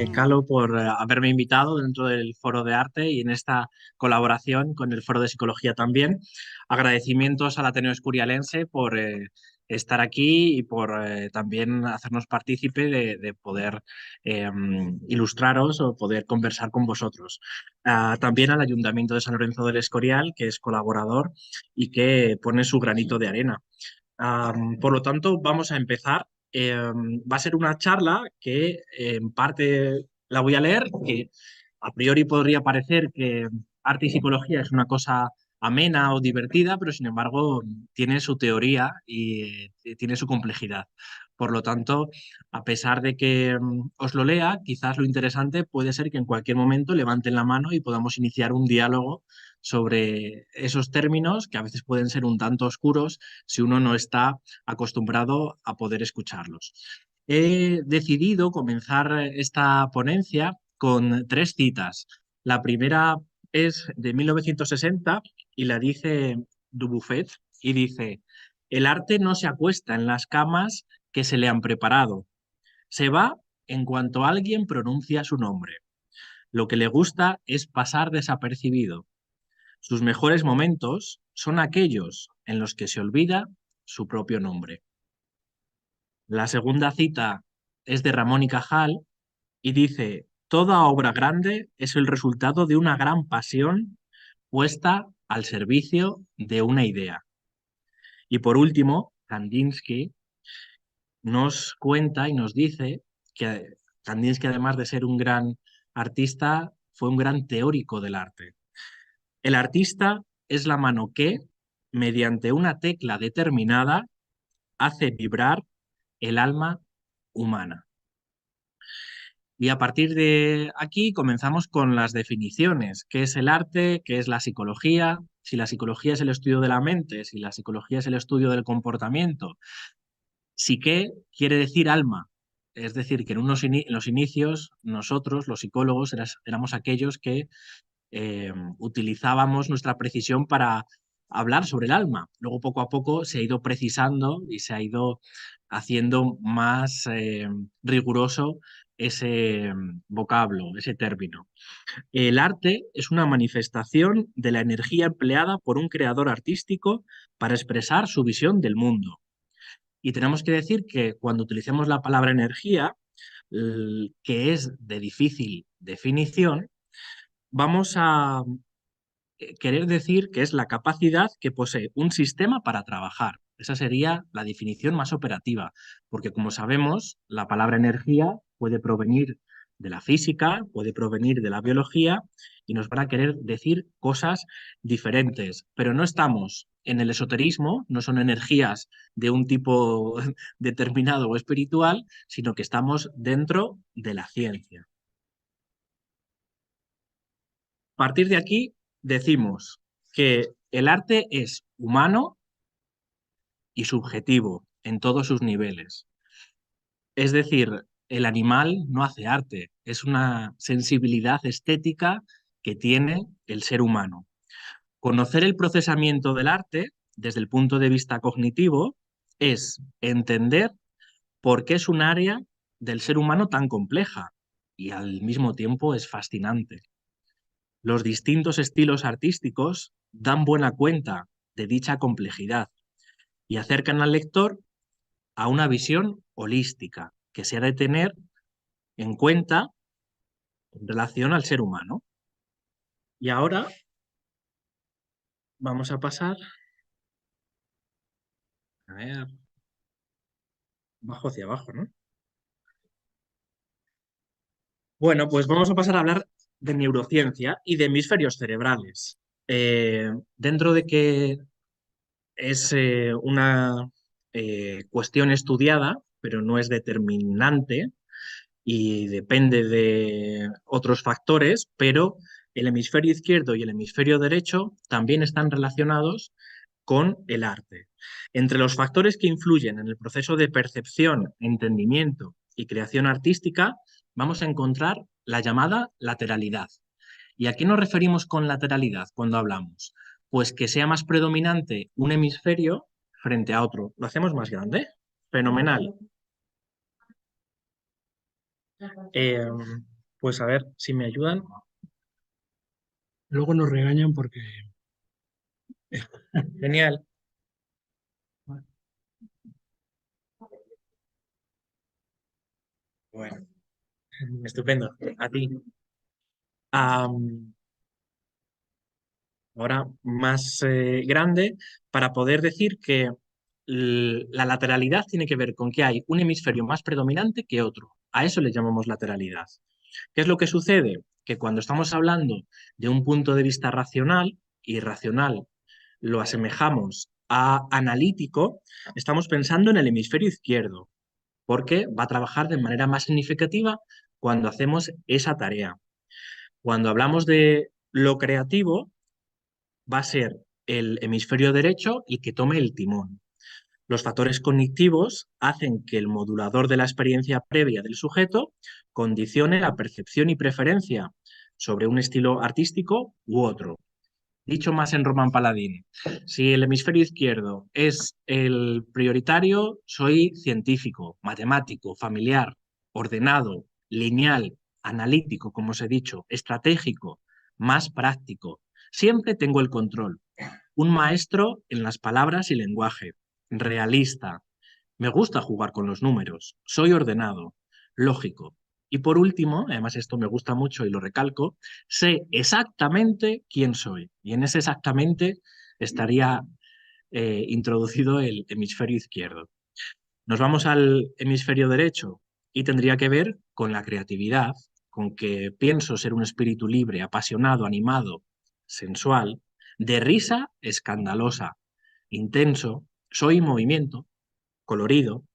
Calo, por haberme invitado dentro del Foro de Arte y en esta colaboración con el Foro de Psicología también. Agradecimientos al Ateneo Escurialense por estar aquí y por también hacernos partícipe de poder ilustraros o poder conversar con vosotros. También al Ayuntamiento de San Lorenzo del Escorial, que es colaborador y que pone su granito de arena. Por lo tanto, vamos a empezar. Va a ser una charla que en parte la voy a leer, que a priori podría parecer que arte y psicología es una cosa amena o divertida, pero sin embargo tiene su teoría y tiene su complejidad. Por lo tanto, a pesar de que os lo lea, quizás lo interesante puede ser que en cualquier momento levanten la mano y podamos iniciar un diálogo sobre esos términos que a veces pueden ser un tanto oscuros si uno no está acostumbrado a poder escucharlos. He decidido comenzar esta ponencia con tres citas. La primera es de 1960 y la dice Dubuffet y dice: el arte no se acuesta en las camas que se le han preparado, se va en cuanto alguien pronuncia su nombre. Lo que le gusta es pasar desapercibido. Sus mejores momentos son aquellos en los que se olvida su propio nombre. La segunda cita es de Ramón y Cajal y dice: toda obra grande es el resultado de una gran pasión puesta al servicio de una idea. Y por último, Kandinsky nos cuenta y nos dice que Kandinsky, además de ser un gran artista, fue un gran teórico del arte. El artista es la mano que, mediante una tecla determinada, hace vibrar el alma humana. Y a partir de aquí comenzamos con las definiciones. ¿Qué es el arte? ¿Qué es la psicología? Si la psicología es el estudio de la mente, si la psicología es el estudio del comportamiento. Psique quiere decir alma. Es decir, que en los inicios nosotros, los psicólogos, éramos aquellos que utilizábamos nuestra precisión para hablar sobre el alma. Luego, poco a poco, se ha ido precisando y se ha ido haciendo más riguroso ese vocablo, ese término. El arte es una manifestación de la energía empleada por un creador artístico para expresar su visión del mundo. Y tenemos que decir que cuando utilicemos la palabra energía, que es de difícil definición, vamos a querer decir que es la capacidad que posee un sistema para trabajar. Esa sería la definición más operativa, porque como sabemos, la palabra energía puede provenir de la física, puede provenir de la biología y nos van a querer decir cosas diferentes, pero no estamos en el esoterismo, no son energías de un tipo determinado o espiritual, sino que estamos dentro de la ciencia. A partir de aquí decimos que el arte es humano y subjetivo en todos sus niveles. Es decir, el animal no hace arte, es una sensibilidad estética que tiene el ser humano. Conocer el procesamiento del arte desde el punto de vista cognitivo es entender por qué es un área del ser humano tan compleja y al mismo tiempo es fascinante. Los distintos estilos artísticos dan buena cuenta de dicha complejidad y acercan al lector a una visión holística que se ha de tener en cuenta en relación al ser humano. Y ahora vamos a pasar, a ver, abajo hacia abajo, ¿no? Bueno, pues vamos a pasar a hablar de neurociencia y de hemisferios cerebrales. Dentro de que es una cuestión estudiada, pero no es determinante, y depende de otros factores, pero el hemisferio izquierdo y el hemisferio derecho también están relacionados con el arte. Entre los factores que influyen en el proceso de percepción, entendimiento y creación artística, vamos a encontrar la llamada lateralidad. ¿Y a qué nos referimos con lateralidad cuando hablamos? Pues que sea más predominante un hemisferio frente a otro. ¿Lo hacemos más grande? Fenomenal. Eh, pues a ver si me ayudan. Luego nos regañan porque Genial. Bueno, estupendo. A ti. Am, ahora más grande, para poder decir que la lateralidad tiene que ver con que hay un hemisferio más predominante que otro. A eso le llamamos lateralidad. ¿Qué es lo que sucede? Que cuando estamos hablando de un punto de vista racional y racional lo asemejamos a analítico, estamos pensando en el hemisferio izquierdo, porque va a trabajar de manera más significativa cuando hacemos esa tarea. Cuando hablamos de lo creativo, va a ser el hemisferio derecho el que tome el timón. Los factores cognitivos hacen que el modulador de la experiencia previa del sujeto condicione la percepción y preferencia sobre un estilo artístico u otro. Dicho más en Roman Paladín, si el hemisferio izquierdo es el prioritario, soy científico, matemático, familiar, ordenado, lineal, analítico, como os he dicho, estratégico, más práctico. Siempre tengo el control. Un maestro en las palabras y lenguaje, realista. Me gusta jugar con los números. Soy ordenado, lógico. Y por último, además esto me gusta mucho y lo recalco, sé exactamente quién soy. Y en ese exactamente estaría introducido el hemisferio izquierdo. Nos vamos al hemisferio derecho y tendría que ver con la creatividad, con que pienso ser un espíritu libre, apasionado, animado, sensual, de risa escandalosa, intenso, soy movimiento, colorido,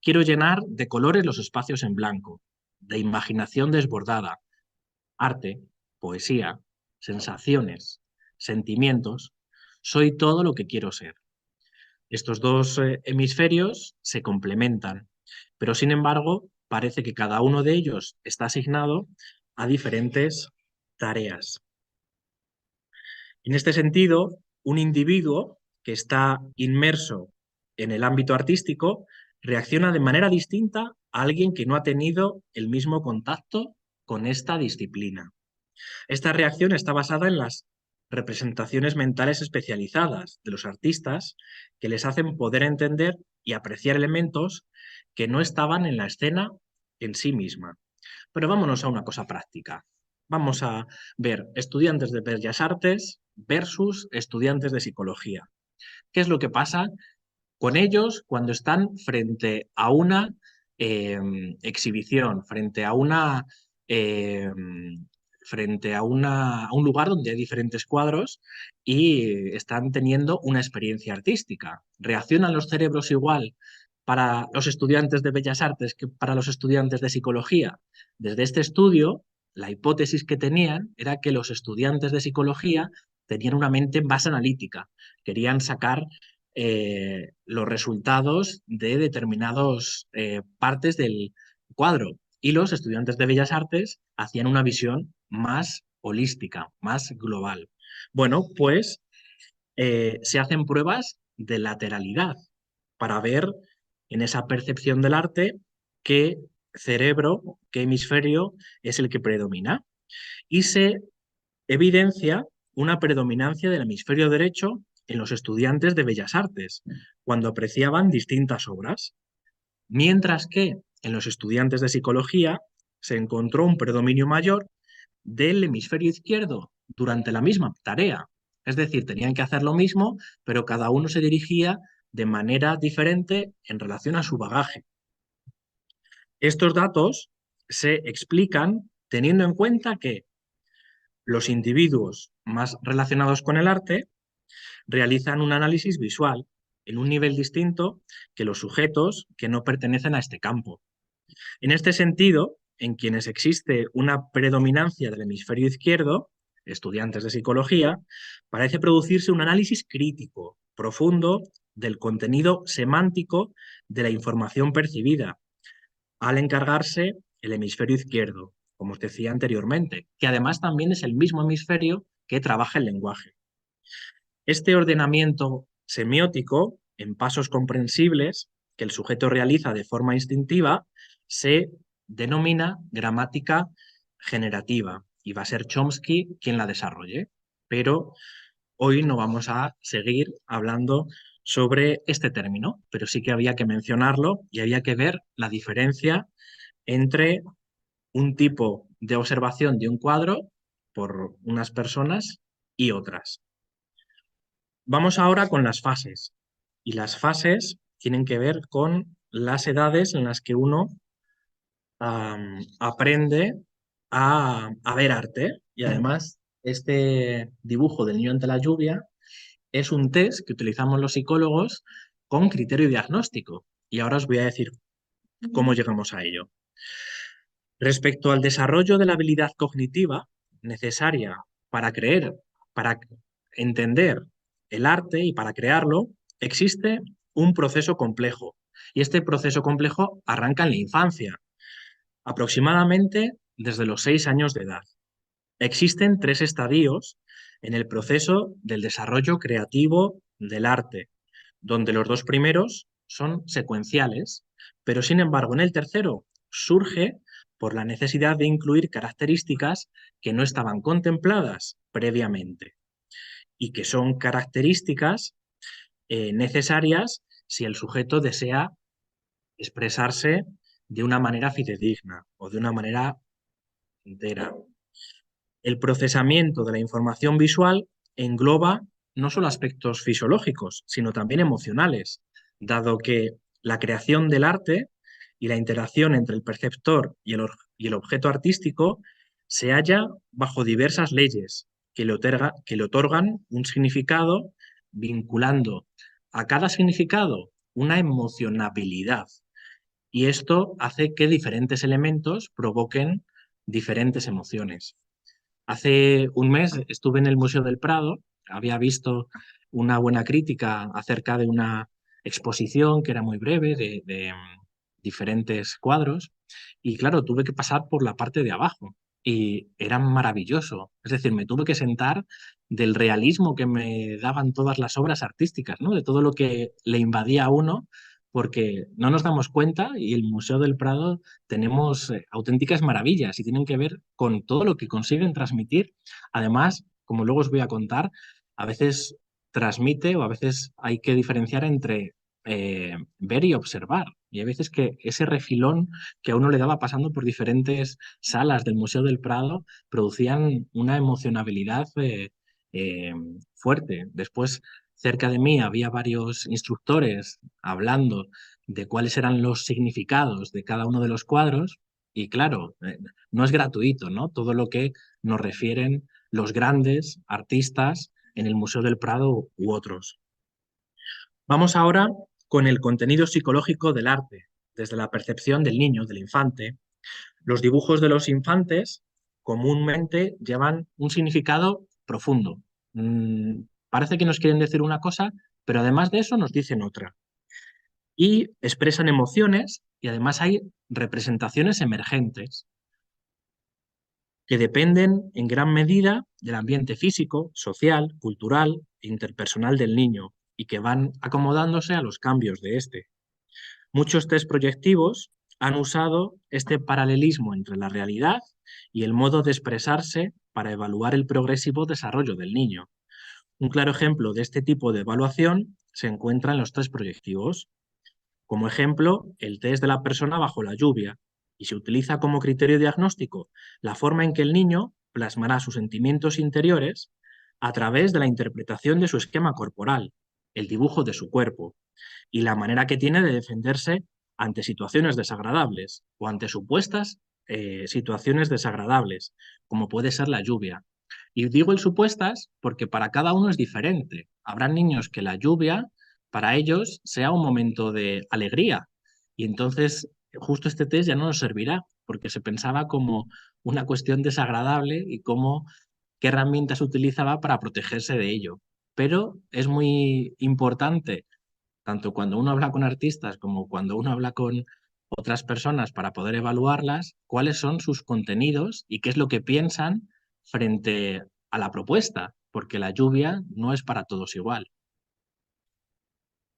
quiero llenar de colores los espacios en blanco, de imaginación desbordada, arte, poesía, sensaciones, sentimientos, soy todo lo que quiero ser. Estos dos hemisferios se complementan, pero sin embargo parece que cada uno de ellos está asignado a diferentes tareas. En este sentido, un individuo que está inmerso en el ámbito artístico reacciona de manera distinta a alguien que no ha tenido el mismo contacto con esta disciplina. Esta reacción está basada en las representaciones mentales especializadas de los artistas que les hacen poder entender y apreciar elementos que no estaban en la escena en sí misma. Pero vámonos a una cosa práctica. Vamos a ver estudiantes de Bellas Artes versus estudiantes de psicología. ¿Qué es lo que pasa con ellos cuando están frente a una eh, exhibición, eh, a un lugar donde hay diferentes cuadros y están teniendo una experiencia artística? ¿Reaccionan los cerebros igual para los estudiantes de Bellas Artes que para los estudiantes de psicología? Desde este estudio, la hipótesis que tenían era que los estudiantes de psicología tenían una mente más analítica, querían sacar los resultados de determinadas partes del cuadro. Y los estudiantes de Bellas Artes hacían una visión más holística, más global. Bueno, pues se hacen pruebas de lateralidad para ver en esa percepción del arte qué cerebro, qué hemisferio es el que predomina. Y se evidencia una predominancia del hemisferio derecho en los estudiantes de Bellas Artes, cuando apreciaban distintas obras, mientras que en los estudiantes de psicología se encontró un predominio mayor del hemisferio izquierdo durante la misma tarea. Es decir, tenían que hacer lo mismo, pero cada uno se dirigía de manera diferente en relación a su bagaje. Estos datos se explican teniendo en cuenta que los individuos más relacionados con el arte realizan un análisis visual en un nivel distinto que los sujetos que no pertenecen a este campo. En este sentido, en quienes existe una predominancia del hemisferio izquierdo, estudiantes de psicología, parece producirse un análisis crítico, profundo, del contenido semántico de la información percibida, al encargarse el hemisferio izquierdo, como os decía anteriormente, que además también es el mismo hemisferio que trabaja el lenguaje. Este ordenamiento semiótico, en pasos comprensibles, que el sujeto realiza de forma instintiva, se denomina gramática generativa y va a ser Chomsky quien la desarrolle. Pero hoy no vamos a seguir hablando sobre este término, pero sí que había que mencionarlo y había que ver la diferencia entre un tipo de observación de un cuadro por unas personas y otras. Vamos ahora con las fases. Y las fases tienen que ver con las edades en las que uno aprende a ver arte. Y además, este dibujo del niño ante la lluvia es un test que utilizamos los psicólogos con criterio diagnóstico. Y ahora os voy a decir cómo llegamos a ello. Respecto al desarrollo de la habilidad cognitiva necesaria para creer, para entender el arte y para crearlo, existe un proceso complejo. Y este proceso complejo arranca en la infancia, aproximadamente desde los 6 años de edad. Existen 3 estadios en el proceso del desarrollo creativo del arte, donde los 2 primeros son secuenciales, pero sin embargo en el tercero surge por la necesidad de incluir características que no estaban contempladas previamente y que son características necesarias si el sujeto desea expresarse de una manera fidedigna o de una manera entera. El procesamiento de la información visual engloba no solo aspectos fisiológicos, sino también emocionales, dado que la creación del arte y la interacción entre el perceptor y el objeto artístico se halla bajo diversas leyes que le otorgan un significado vinculando a cada significado una emocionabilidad. Y esto hace que diferentes elementos provoquen diferentes emociones. Hace un mes estuve en el Museo del Prado, había visto una buena crítica acerca de una exposición que era muy breve de diferentes cuadros y claro, tuve que pasar por la parte de abajo y era maravilloso. Es decir, me tuve que sentar del realismo que me daban todas las obras artísticas, ¿no? De todo lo que le invadía a uno, porque no nos damos cuenta y el Museo del Prado tenemos auténticas maravillas y tienen que ver con todo lo que consiguen transmitir. Además, como luego os voy a contar, a veces transmite o a veces hay que diferenciar entre ver y observar. Y hay veces que ese refilón que a uno le daba pasando por diferentes salas del Museo del Prado producían una emocionabilidad eh, fuerte. Después, cerca de mí había varios instructores hablando de cuáles eran los significados de cada uno de los cuadros y claro, no es gratuito, ¿no? Todo lo que nos refieren los grandes artistas en el Museo del Prado u otros. Vamos ahora con el contenido psicológico del arte, desde la percepción del niño, del infante. Los dibujos de los infantes comúnmente llevan un significado profundo. Parece que nos quieren decir una cosa, pero además de eso nos dicen otra y expresan emociones y además hay representaciones emergentes que dependen en gran medida del ambiente físico, social, cultural e interpersonal del niño y que van acomodándose a los cambios de este. Muchos test proyectivos han usado este paralelismo entre la realidad y el modo de expresarse para evaluar el progresivo desarrollo del niño. Un claro ejemplo de este tipo de evaluación se encuentra en los test proyectivos. Como ejemplo, el test de la persona bajo la lluvia, y se utiliza como criterio diagnóstico la forma en que el niño plasmará sus sentimientos interiores a través de la interpretación de su esquema corporal, el dibujo de su cuerpo, y la manera que tiene de defenderse ante situaciones desagradables o ante supuestas situaciones desagradables, como puede ser la lluvia. Y digo el supuestas porque para cada uno es diferente. Habrá niños que la lluvia para ellos sea un momento de alegría y entonces justo este test ya no nos servirá porque se pensaba como una cuestión desagradable y cómo qué herramientas utilizaba para protegerse de ello. Pero es muy importante, tanto cuando uno habla con artistas como cuando uno habla con otras personas para poder evaluarlas, cuáles son sus contenidos y qué es lo que piensan frente a la propuesta, porque la lluvia no es para todos igual.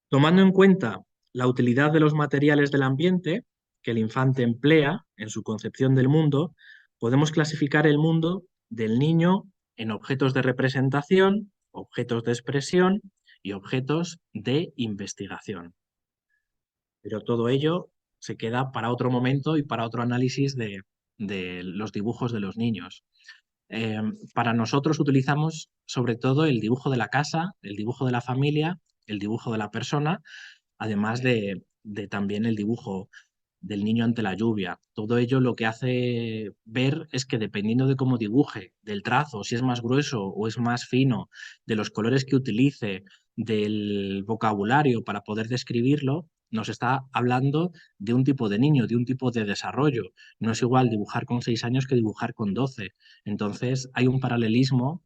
Tomando en cuenta la utilidad de los materiales del ambiente que el infante emplea, en su concepción del mundo, podemos clasificar el mundo del niño en objetos de representación, objetos de expresión y objetos de investigación. Pero todo ello se queda para otro momento y para otro análisis de los dibujos de los niños. Para nosotros utilizamos sobre todo el dibujo de la casa, el dibujo de la familia, el dibujo de la persona, además de también el dibujo del niño ante la lluvia. Todo ello lo que hace ver es que dependiendo de cómo dibuje, del trazo, si es más grueso o es más fino, de los colores que utilice, del vocabulario para poder describirlo, nos está hablando de un tipo de niño, de un tipo de desarrollo. No es igual dibujar con 6 años que dibujar con 12. Entonces hay un paralelismo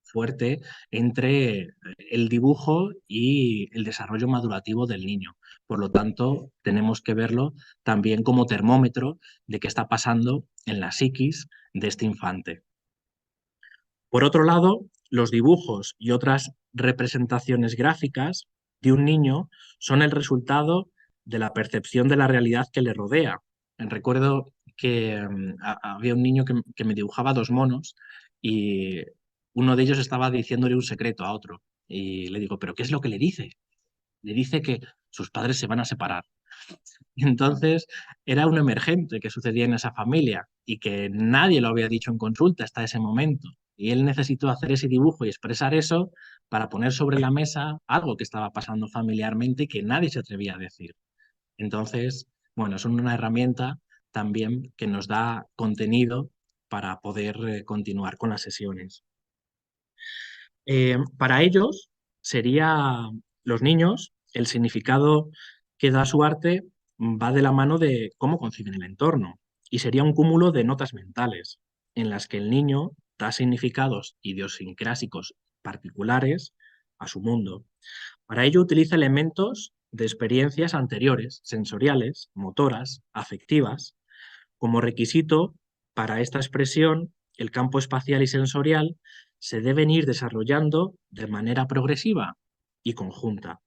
fuerte entre el dibujo y el desarrollo madurativo del niño. Por lo tanto, tenemos que verlo también como termómetro de qué está pasando en la psiquis de este infante. Por otro lado, los dibujos y otras representaciones gráficas de un niño son el resultado de la percepción de la realidad que le rodea. Recuerdo que había un niño que me dibujaba 2 monos y uno de ellos estaba diciéndole un secreto a otro. Y le digo, ¿pero qué es lo que le dice? Le dice que sus padres se van a separar. Entonces, era un emergente que sucedía en esa familia y que nadie lo había dicho en consulta hasta ese momento. Y él necesitó hacer ese dibujo y expresar eso para poner sobre la mesa algo que estaba pasando familiarmente y que nadie se atrevía a decir. Entonces, bueno, es una herramienta también que nos da contenido para poder continuar con las sesiones. Para ellos, sería los niños, el significado que da su arte va de la mano de cómo conciben el entorno y sería un cúmulo de notas mentales en las que el niño da significados idiosincrásicos particulares a su mundo. Para ello utiliza elementos de experiencias anteriores, sensoriales, motoras, afectivas. Como requisito para esta expresión, el campo espacial y sensorial se deben ir desarrollando de manera progresiva y conjunta.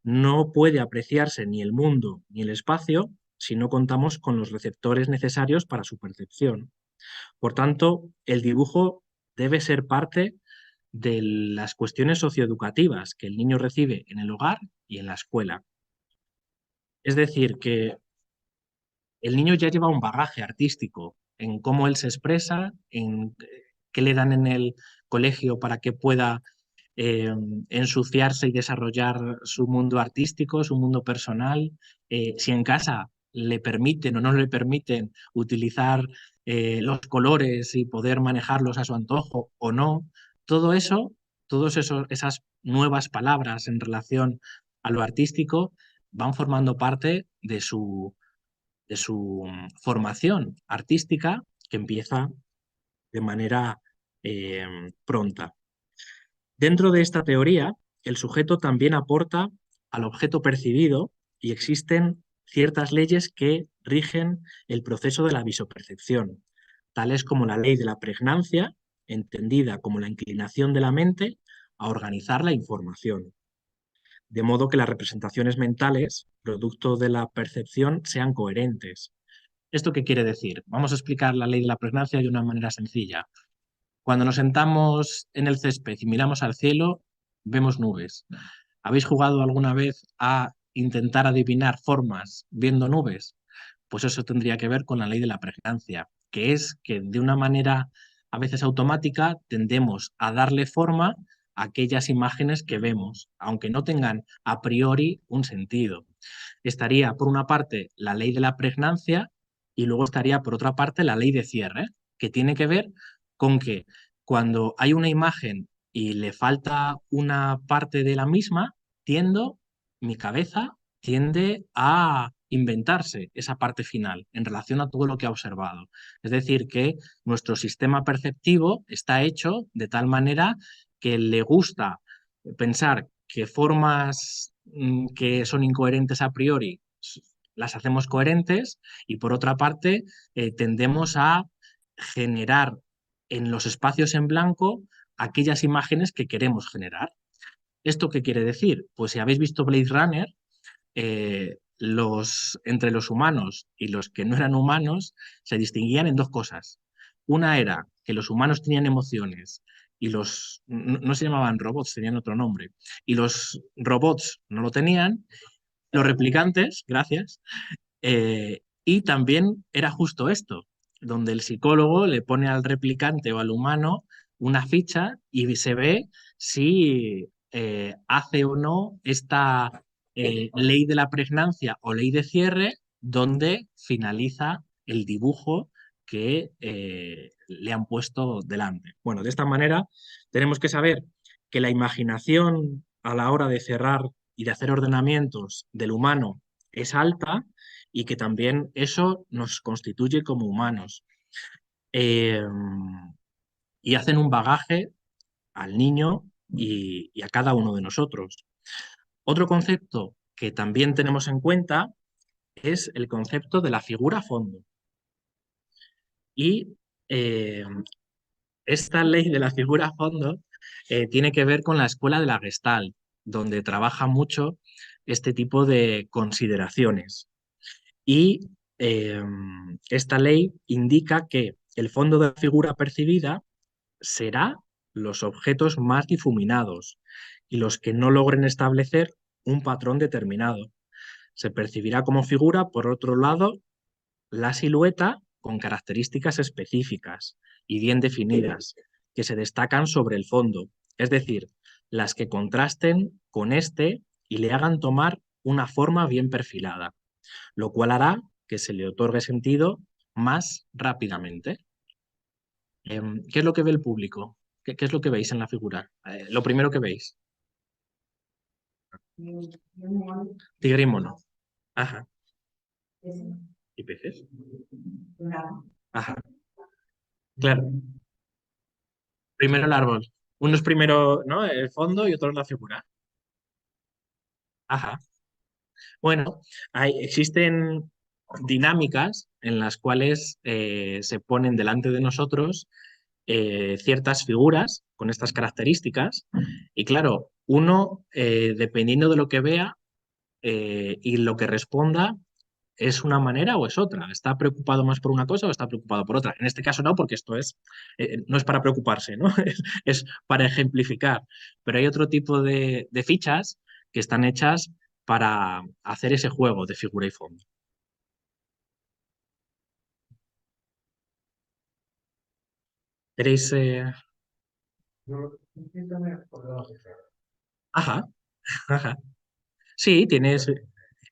No puede apreciarse ni el mundo ni el espacio si no contamos con los receptores necesarios para su percepción. Por tanto, el dibujo debe ser parte de las cuestiones socioeducativas que el niño recibe en el hogar y en la escuela. Es decir, que el niño ya lleva un bagaje artístico en cómo él se expresa, en qué le dan en el colegio para que pueda eh, ensuciarse y desarrollar su mundo artístico, su mundo personal, si en casa le permiten o no le permiten utilizar los colores y poder manejarlos a su antojo o no, todo eso, esas nuevas palabras en relación a lo artístico van formando parte de su formación artística que empieza de manera eh, pronta. Dentro de esta teoría, el sujeto también aporta al objeto percibido y existen ciertas leyes que rigen el proceso de la visopercepción, tales como la ley de la pregnancia, entendida como la inclinación de la mente a organizar la información, de modo que las representaciones mentales, producto de la percepción, sean coherentes. ¿Esto qué quiere decir? Vamos a explicar la ley de la pregnancia de una manera sencilla. Cuando nos sentamos en el césped y miramos al cielo, vemos nubes. ¿Habéis jugado alguna vez a intentar adivinar formas viendo nubes? Pues eso tendría que ver con la ley de la pregnancia, que es que de una manera a veces automática tendemos a darle forma a aquellas imágenes que vemos, aunque no tengan a priori un sentido. Estaría, por una parte, la ley de la pregnancia y luego estaría, por otra parte, la ley de cierre, que tiene que ver con que cuando hay una imagen y le falta una parte de la misma, mi cabeza tiende a inventarse esa parte final en relación a todo lo que ha observado. Es decir, que nuestro sistema perceptivo está hecho de tal manera que le gusta pensar que formas que son incoherentes a priori las hacemos coherentes y por otra parte tendemos a generar en los espacios en blanco aquellas imágenes que queremos generar. ¿Esto qué quiere decir? Pues si habéis visto Blade Runner, entre los humanos y los que no eran humanos se distinguían en dos cosas. Una era que los humanos tenían emociones y no se llamaban robots, tenían otro nombre, y los robots no lo tenían, los replicantes, gracias, y también era justo esto, donde el psicólogo le pone al replicante o al humano una ficha y se ve si hace o no esta ley de la pregnancia o ley de cierre, donde finaliza el dibujo que le han puesto delante. Bueno, de esta manera tenemos que saber que la imaginación a la hora de cerrar y de hacer ordenamientos del humano es alta y que también eso nos constituye como humanos. Eh, y hacen un bagaje al niño y a cada uno de nosotros. Otro concepto que también tenemos en cuenta es el concepto de la figura fondo. Y eh, esta ley de la figura fondo tiene que ver con la escuela de la Gestalt, donde trabaja mucho este tipo de consideraciones. Y eh, esta ley indica que el fondo de la figura percibida será los objetos más difuminados y los que no logren establecer un patrón determinado. Se percibirá como figura, por otro lado, la silueta con características específicas y bien definidas, que se destacan sobre el fondo, es decir, las que contrasten con este y le hagan tomar una forma bien perfilada, lo cual hará que se le otorgue sentido más rápidamente. ¿Qué es lo que ve el público? ¿Qué es lo que veis en la figura? Lo primero que veis. Tigre y mono. Ajá. ¿Y peces? Ajá. Claro. Primero el árbol. Uno es primero, ¿no? El fondo y otro es la figura. Ajá. Bueno, existen dinámicas en las cuales se ponen delante de nosotros ciertas figuras con estas características y claro, uno, dependiendo de lo que vea y lo que responda, ¿es una manera o es otra? ¿Está preocupado más por una cosa o está preocupado por otra? En este caso no, porque esto no es para preocuparse, ¿no? Es para ejemplificar. Pero hay otro tipo de fichas que están hechas para hacer ese juego de figura y fondo. ¿Queréis? Ajá, ajá. Sí, tienes.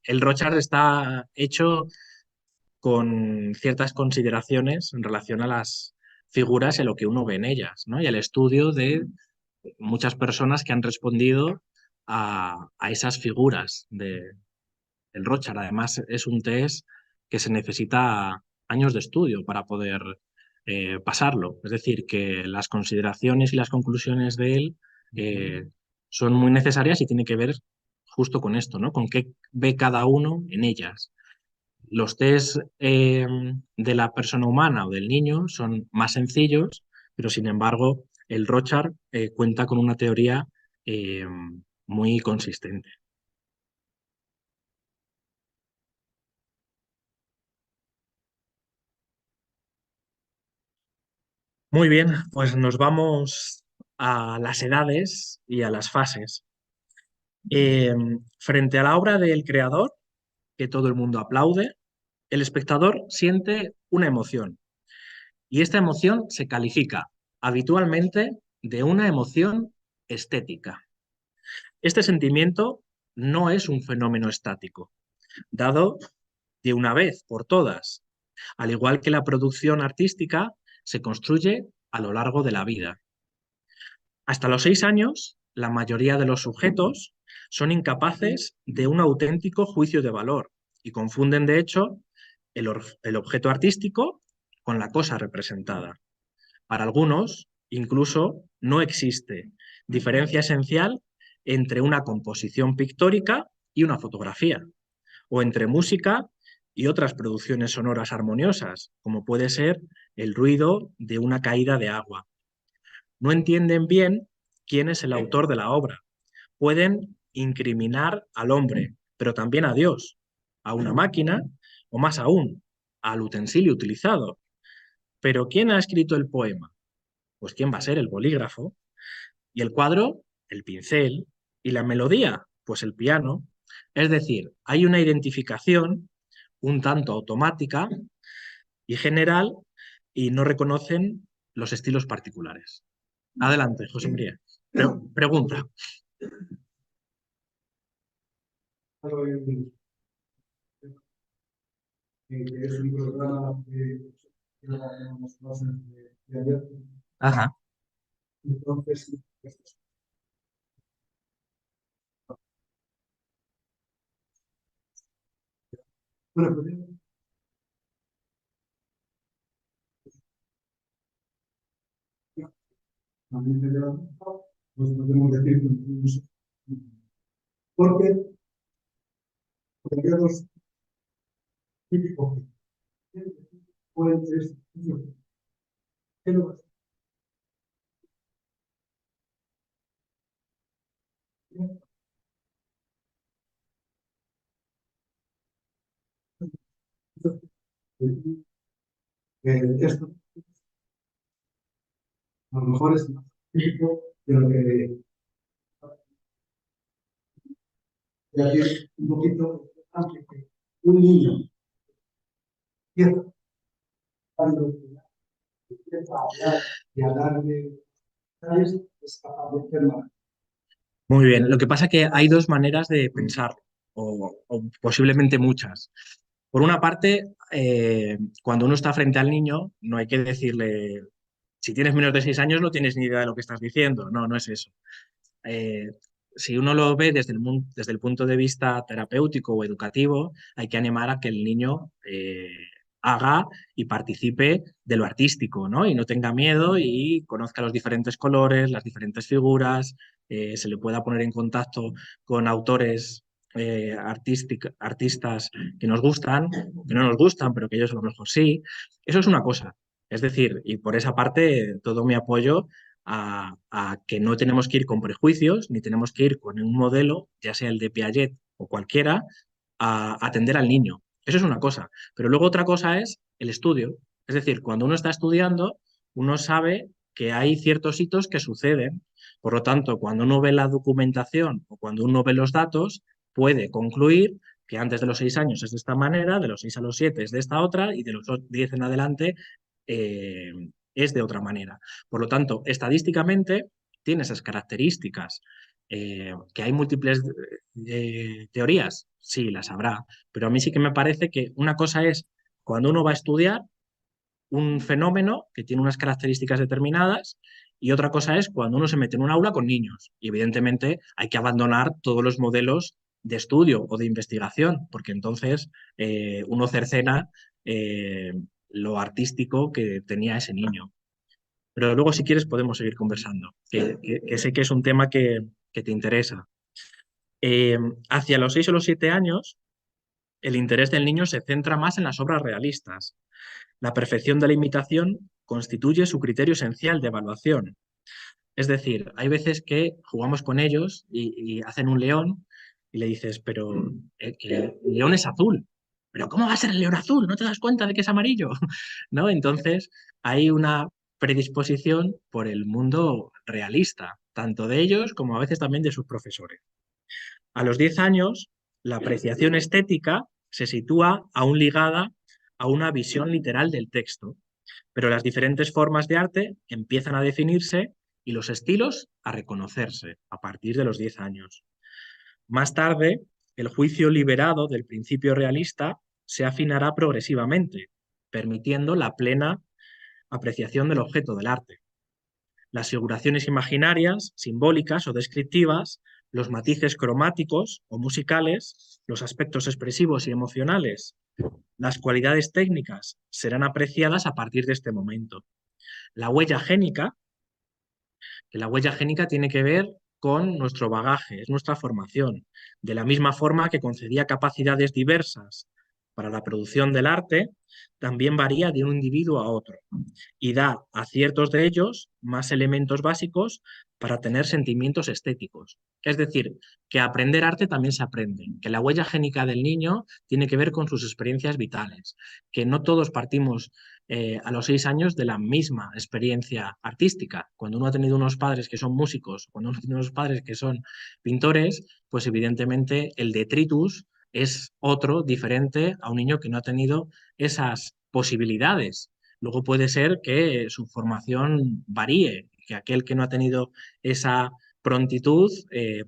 El Rochard está hecho con ciertas consideraciones en relación a las figuras y a lo que uno ve en ellas, ¿no? Y al estudio de muchas personas que han respondido a esas figuras del Rochard. Además, es un test que se necesita años de estudio para poder pasarlo. Es decir, que las consideraciones y las conclusiones de él son muy necesarias y tiene que ver justo con esto, ¿no? Con qué ve cada uno en ellas. Los test de la persona humana o del niño son más sencillos, pero sin embargo el Rochard cuenta con una teoría eh, muy consistente. Muy bien, pues nos vamos a las edades y a las fases. Eh, Frente a la obra del creador, que todo el mundo aplaude, el espectador siente una emoción y esta emoción se califica habitualmente de una emoción estética. Este sentimiento no es un fenómeno estático, dado de una vez por todas. Al igual que la producción artística, se construye a lo largo de la vida. Hasta los 6 años, la mayoría de los sujetos son incapaces de un auténtico juicio de valor y confunden, de hecho, el objeto artístico con la cosa representada. Para algunos, incluso, no existe diferencia esencial entre una composición pictórica y una fotografía, o entre música y otras producciones sonoras armoniosas, como puede ser el ruido de una caída de agua. No entienden bien quién es el autor de la obra. Pueden incriminar al hombre, pero también a Dios, a una máquina o más aún, al utensilio utilizado. Pero ¿quién ha escrito el poema? Pues ¿quién va a ser? El bolígrafo. Y el cuadro, el pincel. Y la melodía, pues el piano. Es decir, hay una identificación un tanto automática y general y no reconocen los estilos particulares. Adelante, José María. Pregunta. Que es un programa que las clases de ayer. Ajá. Entonces, bueno, pues, a mí me da, pues podemos decir que porque había dos típicos puentes que no esto a lo mejor es más típico de lo que decir un poquito antes que un niño empieza cuando empieza a hablar y a darle es capaz de hacer más. Muy bien. Lo que pasa es que hay dos maneras de pensar, o posiblemente muchas. Por una parte, cuando uno está frente al niño, no hay que decirle, si tienes menos de 6 años no tienes ni idea de lo que estás diciendo. No, no es eso. Eh, si uno lo ve desde el punto de vista terapéutico o educativo, hay que animar a que el niño haga y participe de lo artístico, ¿no? Y no tenga miedo y conozca los diferentes colores, las diferentes figuras, se le pueda poner en contacto con autores artistas que nos gustan, que no nos gustan, pero que ellos a lo mejor sí. Eso es una cosa. Es decir, y por esa parte, todo mi apoyo a que no tenemos que ir con prejuicios, ni tenemos que ir con un modelo, ya sea el de Piaget o cualquiera, a atender al niño. Eso es una cosa. Pero luego otra cosa es el estudio. Es decir, cuando uno está estudiando, uno sabe que hay ciertos hitos que suceden. Por lo tanto, cuando uno ve la documentación o cuando uno ve los datos, puede concluir que antes de los 6 años es de esta manera, de los 6 a los 7 es de esta otra y de los 10 en adelante eh, es de otra manera. Por lo tanto, estadísticamente tiene esas características. ¿Que hay múltiples teorías? Sí, las habrá. Pero a mí sí que me parece que una cosa es cuando uno va a estudiar un fenómeno que tiene unas características determinadas y otra cosa es cuando uno se mete en un aula con niños. Y evidentemente hay que abandonar todos los modelos de estudio o de investigación, porque entonces uno cercena eh, lo artístico que tenía ese niño. Pero luego, si quieres, podemos seguir conversando, que sé que es un tema que te interesa. Eh, Hacia los 6 o los 7 años, el interés del niño se centra más en las obras realistas. La perfección de la imitación constituye su criterio esencial de evaluación. Es decir, hay veces que jugamos con ellos y hacen un león y le dices, pero que el león es azul. ¿Pero cómo va a ser el león azul? ¿No te das cuenta de que es amarillo? ¿No? Entonces, hay una predisposición por el mundo realista, tanto de ellos como a veces también de sus profesores. A los 10 años, la apreciación estética se sitúa aún ligada a una visión literal del texto, pero las diferentes formas de arte empiezan a definirse y los estilos a reconocerse a partir de los 10 años. Más tarde, el juicio liberado del principio realista se afinará progresivamente, permitiendo la plena apreciación del objeto del arte. Las figuraciones imaginarias, simbólicas o descriptivas, los matices cromáticos o musicales, los aspectos expresivos y emocionales, las cualidades técnicas serán apreciadas a partir de este momento. La huella génica, que la huella génica tiene que ver con nuestro bagaje, es nuestra formación. De la misma forma que concedía capacidades diversas para la producción del arte, también varía de un individuo a otro y da a ciertos de ellos más elementos básicos para tener sentimientos estéticos. Es decir, que aprender arte también se aprende, que la huella génica del niño tiene que ver con sus experiencias vitales, que no todos partimos a los 6 años de la misma experiencia artística. Cuando uno ha tenido unos padres que son músicos, cuando uno tiene unos padres que son pintores, pues evidentemente el detritus es otro, diferente a un niño que no ha tenido esas posibilidades. Luego puede ser que su formación varíe, que aquel que no ha tenido esa prontitud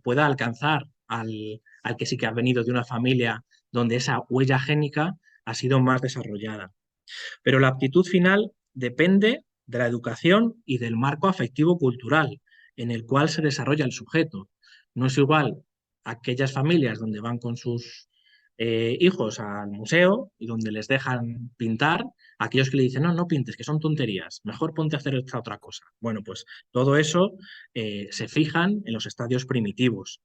pueda alcanzar al que sí que ha venido de una familia donde esa huella génica ha sido más desarrollada. Pero la aptitud final depende de la educación y del marco afectivo-cultural en el cual se desarrolla el sujeto. No es igual aquellas familias donde van con sus hijos al museo y donde les dejan pintar, aquellos que le dicen, no, no pintes, que son tonterías, mejor ponte a hacer esta otra cosa. Bueno, pues todo eso se fijan en los estadios primitivos.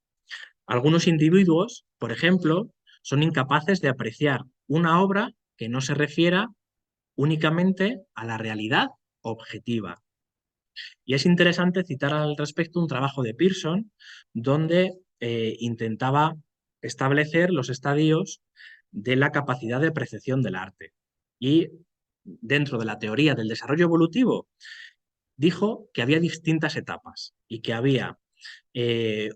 Algunos individuos, por ejemplo, son incapaces de apreciar una obra que no se refiera únicamente a la realidad objetiva. Y es interesante citar al respecto un trabajo de Pearson donde intentaba establecer los estadios de la capacidad de percepción del arte. Y dentro de la teoría del desarrollo evolutivo, dijo que había distintas etapas y que había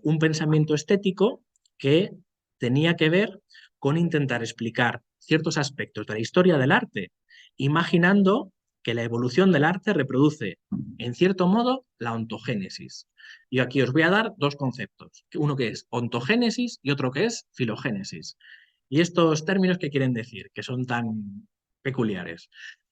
un pensamiento estético que tenía que ver con intentar explicar ciertos aspectos de la historia del arte, imaginando que la evolución del arte reproduce, en cierto modo, la ontogénesis. Y aquí os voy a dar dos conceptos, uno que es ontogénesis y otro que es filogénesis. Y estos términos, ¿qué quieren decir? Que son tan peculiares.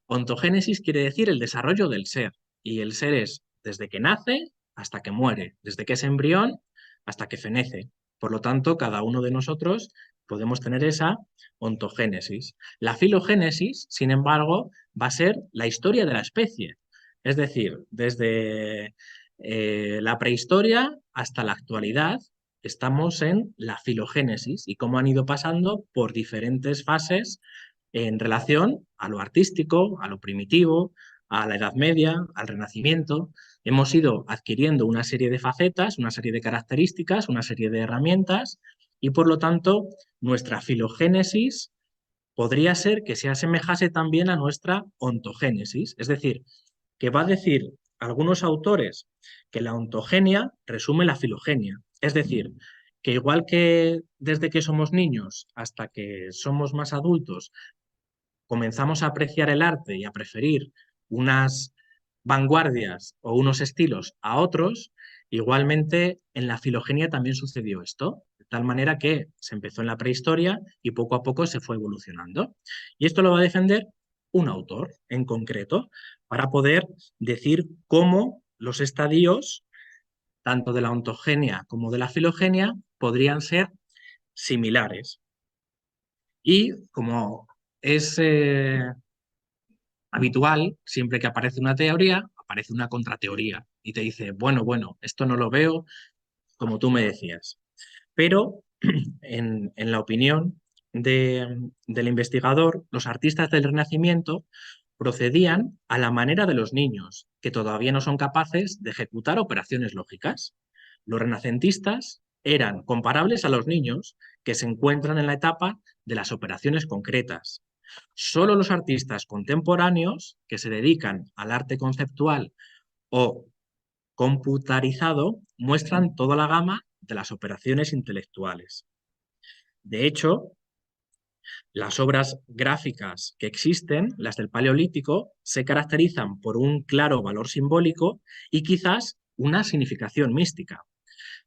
Ontogénesis quiere decir el desarrollo del ser, y el ser es desde que nace hasta que muere, desde que es embrión hasta que fenece. Por lo tanto, cada uno de nosotros podemos tener esa ontogénesis. La filogénesis, sin embargo, va a ser la historia de la especie. Es decir, desde la prehistoria hasta la actualidad, estamos en la filogénesis y cómo han ido pasando por diferentes fases en relación a lo artístico, a lo primitivo, a la Edad Media, al Renacimiento. Hemos ido adquiriendo una serie de facetas, una serie de características, una serie de herramientas y por lo tanto nuestra filogénesis podría ser que se asemejase también a nuestra ontogénesis, es decir, que va a decir algunos autores que la ontogenia resume la filogenia, es decir, que igual que desde que somos niños hasta que somos más adultos comenzamos a apreciar el arte y a preferir unas vanguardias o unos estilos a otros, igualmente en la filogenia también sucedió esto, de tal manera que se empezó en la prehistoria y poco a poco se fue evolucionando. Y esto lo va a defender un autor en concreto para poder decir cómo los estadios, tanto de la ontogenia como de la filogenia, podrían ser similares. Y como es habitual, siempre que aparece una teoría, aparece una contrateoría y te dice, bueno, esto no lo veo como tú me decías. Pero en la opinión del investigador, los artistas del Renacimiento procedían a la manera de los niños, que todavía no son capaces de ejecutar operaciones lógicas. Los renacentistas eran comparables a los niños que se encuentran en la etapa de las operaciones concretas. Solo los artistas contemporáneos que se dedican al arte conceptual o computarizado muestran toda la gama de las operaciones intelectuales. De hecho, las obras gráficas que existen, las del Paleolítico, se caracterizan por un claro valor simbólico y quizás una significación mística.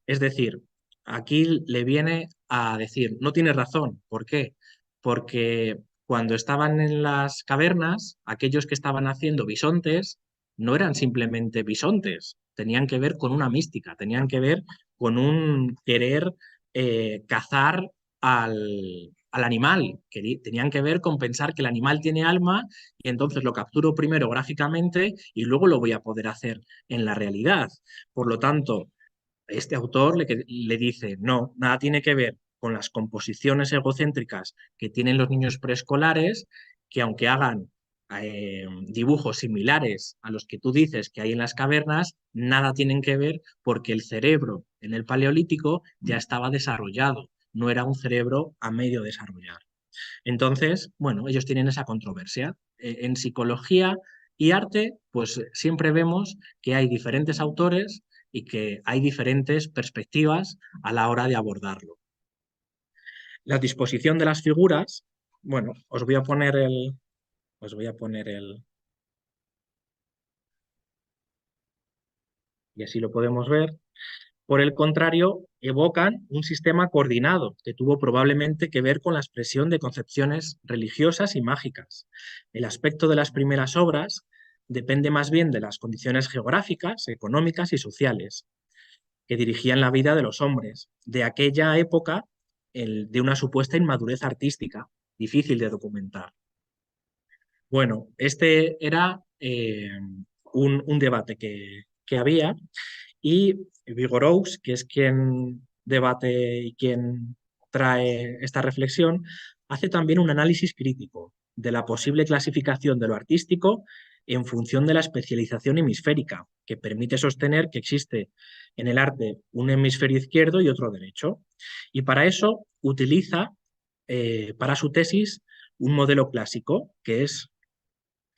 Es decir, aquí le viene a decir, no tienes razón. ¿Por qué? Porque cuando estaban en las cavernas, aquellos que estaban haciendo bisontes no eran simplemente bisontes, tenían que ver con una mística, tenían que ver con un querer cazar al animal, que tenían que ver con pensar que el animal tiene alma y entonces lo capturo primero gráficamente y luego lo voy a poder hacer en la realidad. Por lo tanto, este autor le dice, no, nada tiene que ver con las composiciones egocéntricas que tienen los niños preescolares, que aunque hagan dibujos similares a los que tú dices que hay en las cavernas, nada tienen que ver porque el cerebro en el Paleolítico ya estaba desarrollado, no era un cerebro a medio desarrollar. Entonces, bueno, ellos tienen esa controversia. En psicología y arte, pues siempre vemos que hay diferentes autores y que hay diferentes perspectivas a la hora de abordarlo. La disposición de las figuras, bueno, os voy a poner y así lo podemos ver. Por el contrario, evocan un sistema coordinado que tuvo probablemente que ver con la expresión de concepciones religiosas y mágicas. El aspecto de las primeras obras depende más bien de las condiciones geográficas, económicas y sociales que dirigían la vida de los hombres, de aquella época de una supuesta inmadurez artística, difícil de documentar. Bueno, este era un debate que había. Y Vigorous, que es quien debate y quien trae esta reflexión, hace también un análisis crítico de la posible clasificación de lo artístico en función de la especialización hemisférica, que permite sostener que existe en el arte un hemisferio izquierdo y otro derecho. Y para eso utiliza, para su tesis, un modelo clásico, que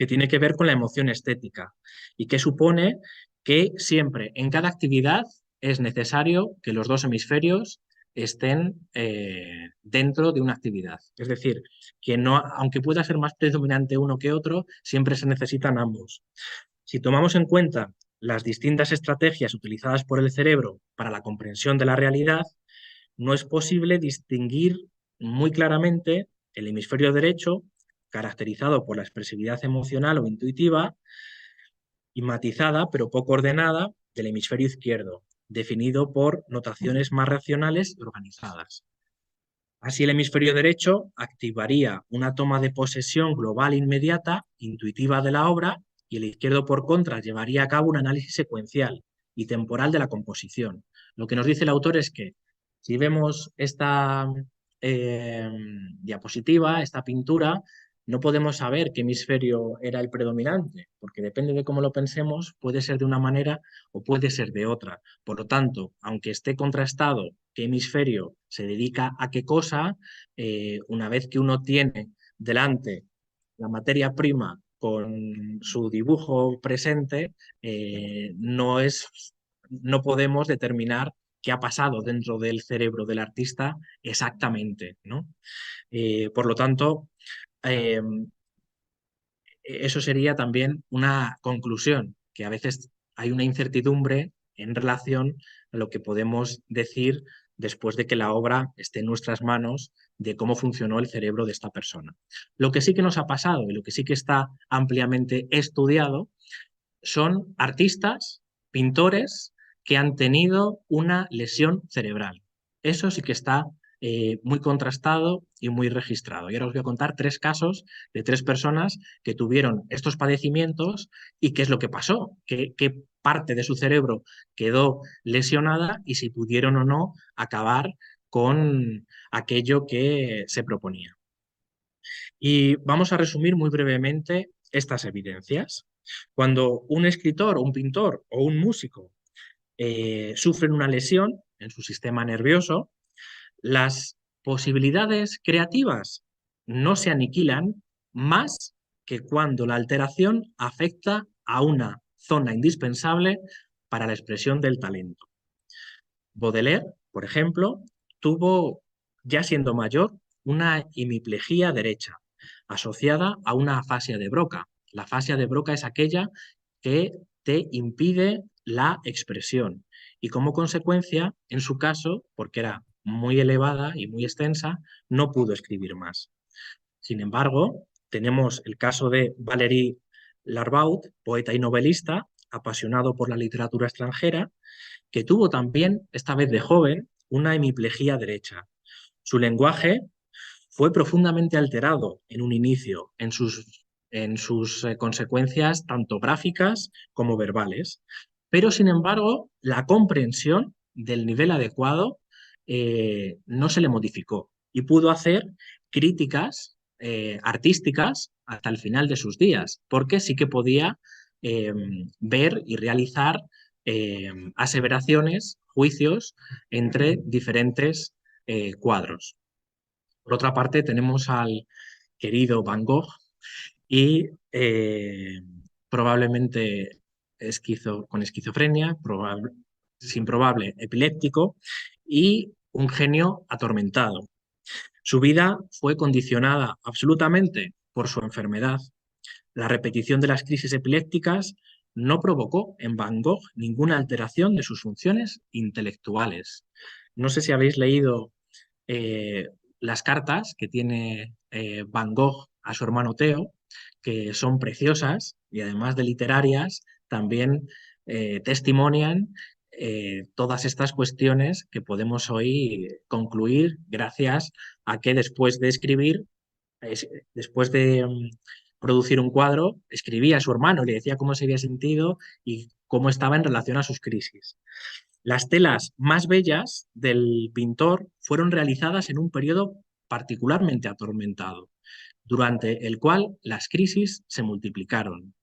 tiene que ver con la emoción estética y que supone que siempre en cada actividad es necesario que los dos hemisferios estén dentro de una actividad. Es decir, que no, aunque pueda ser más predominante uno que otro, siempre se necesitan ambos. Si tomamos en cuenta las distintas estrategias utilizadas por el cerebro para la comprensión de la realidad, no es posible distinguir muy claramente el hemisferio derecho, caracterizado por la expresividad emocional o intuitiva, y matizada, pero poco ordenada, del hemisferio izquierdo, definido por notaciones más racionales y organizadas. Así, el hemisferio derecho activaría una toma de posesión global inmediata, intuitiva de la obra, y el izquierdo, por contra, llevaría a cabo un análisis secuencial y temporal de la composición. Lo que nos dice el autor es que si vemos esta eh, diapositiva, esta pintura, no podemos saber qué hemisferio era el predominante, porque depende de cómo lo pensemos, puede ser de una manera o puede ser de otra. Por lo tanto, aunque esté contrastado qué hemisferio se dedica a qué cosa, una vez que uno tiene delante la materia prima con su dibujo presente, no podemos determinar qué ha pasado dentro del cerebro del artista exactamente, ¿no? Por lo tanto, eh, eso sería también una conclusión, que a veces hay una incertidumbre en relación a lo que podemos decir después de que la obra esté en nuestras manos de cómo funcionó el cerebro de esta persona. Lo que sí que nos ha pasado y lo que sí que está ampliamente estudiado son artistas, pintores que han tenido una lesión cerebral. Eso sí que está muy contrastado y muy registrado. Y ahora os voy a contar 3 casos de 3 personas que tuvieron estos padecimientos y qué es lo que pasó, qué parte de su cerebro quedó lesionada y si pudieron o no acabar con aquello que se proponía. Y vamos a resumir muy brevemente estas evidencias. Cuando un escritor o un pintor o un músico sufren una lesión en su sistema nervioso, las posibilidades creativas no se aniquilan más que cuando la alteración afecta a una zona indispensable para la expresión del talento. Baudelaire, por ejemplo, tuvo, ya siendo mayor, una hemiplegia derecha, asociada a una afasia de Broca. La afasia de Broca es aquella que te impide la expresión y como consecuencia, en su caso, porque era muy elevada y muy extensa, no pudo escribir más. Sin embargo, tenemos el caso de Valéry Larbaud, poeta y novelista, apasionado por la literatura extranjera, que tuvo también, esta vez de joven, una hemiplegia derecha. Su lenguaje fue profundamente alterado en un inicio, en sus consecuencias tanto gráficas como verbales, pero sin embargo la comprensión del nivel adecuado no se le modificó y pudo hacer críticas artísticas hasta el final de sus días, porque sí que podía ver y realizar aseveraciones, juicios entre diferentes cuadros. Por otra parte, tenemos al querido Van Gogh y probablemente con esquizofrenia, sin probable epiléptico y un genio atormentado. Su vida fue condicionada absolutamente por su enfermedad. La repetición de las crisis epilépticas no provocó en Van Gogh ninguna alteración de sus funciones intelectuales. No sé si habéis leído eh, las cartas que tiene Van Gogh a su hermano Theo, que son preciosas y además de literarias, también testimonian todas estas cuestiones que podemos hoy concluir gracias a que después de escribir, después de producir un cuadro, escribía a su hermano, le decía cómo se había sentido y cómo estaba en relación a sus crisis. Las telas más bellas del pintor fueron realizadas en un periodo particularmente atormentado, durante el cual las crisis se multiplicaron.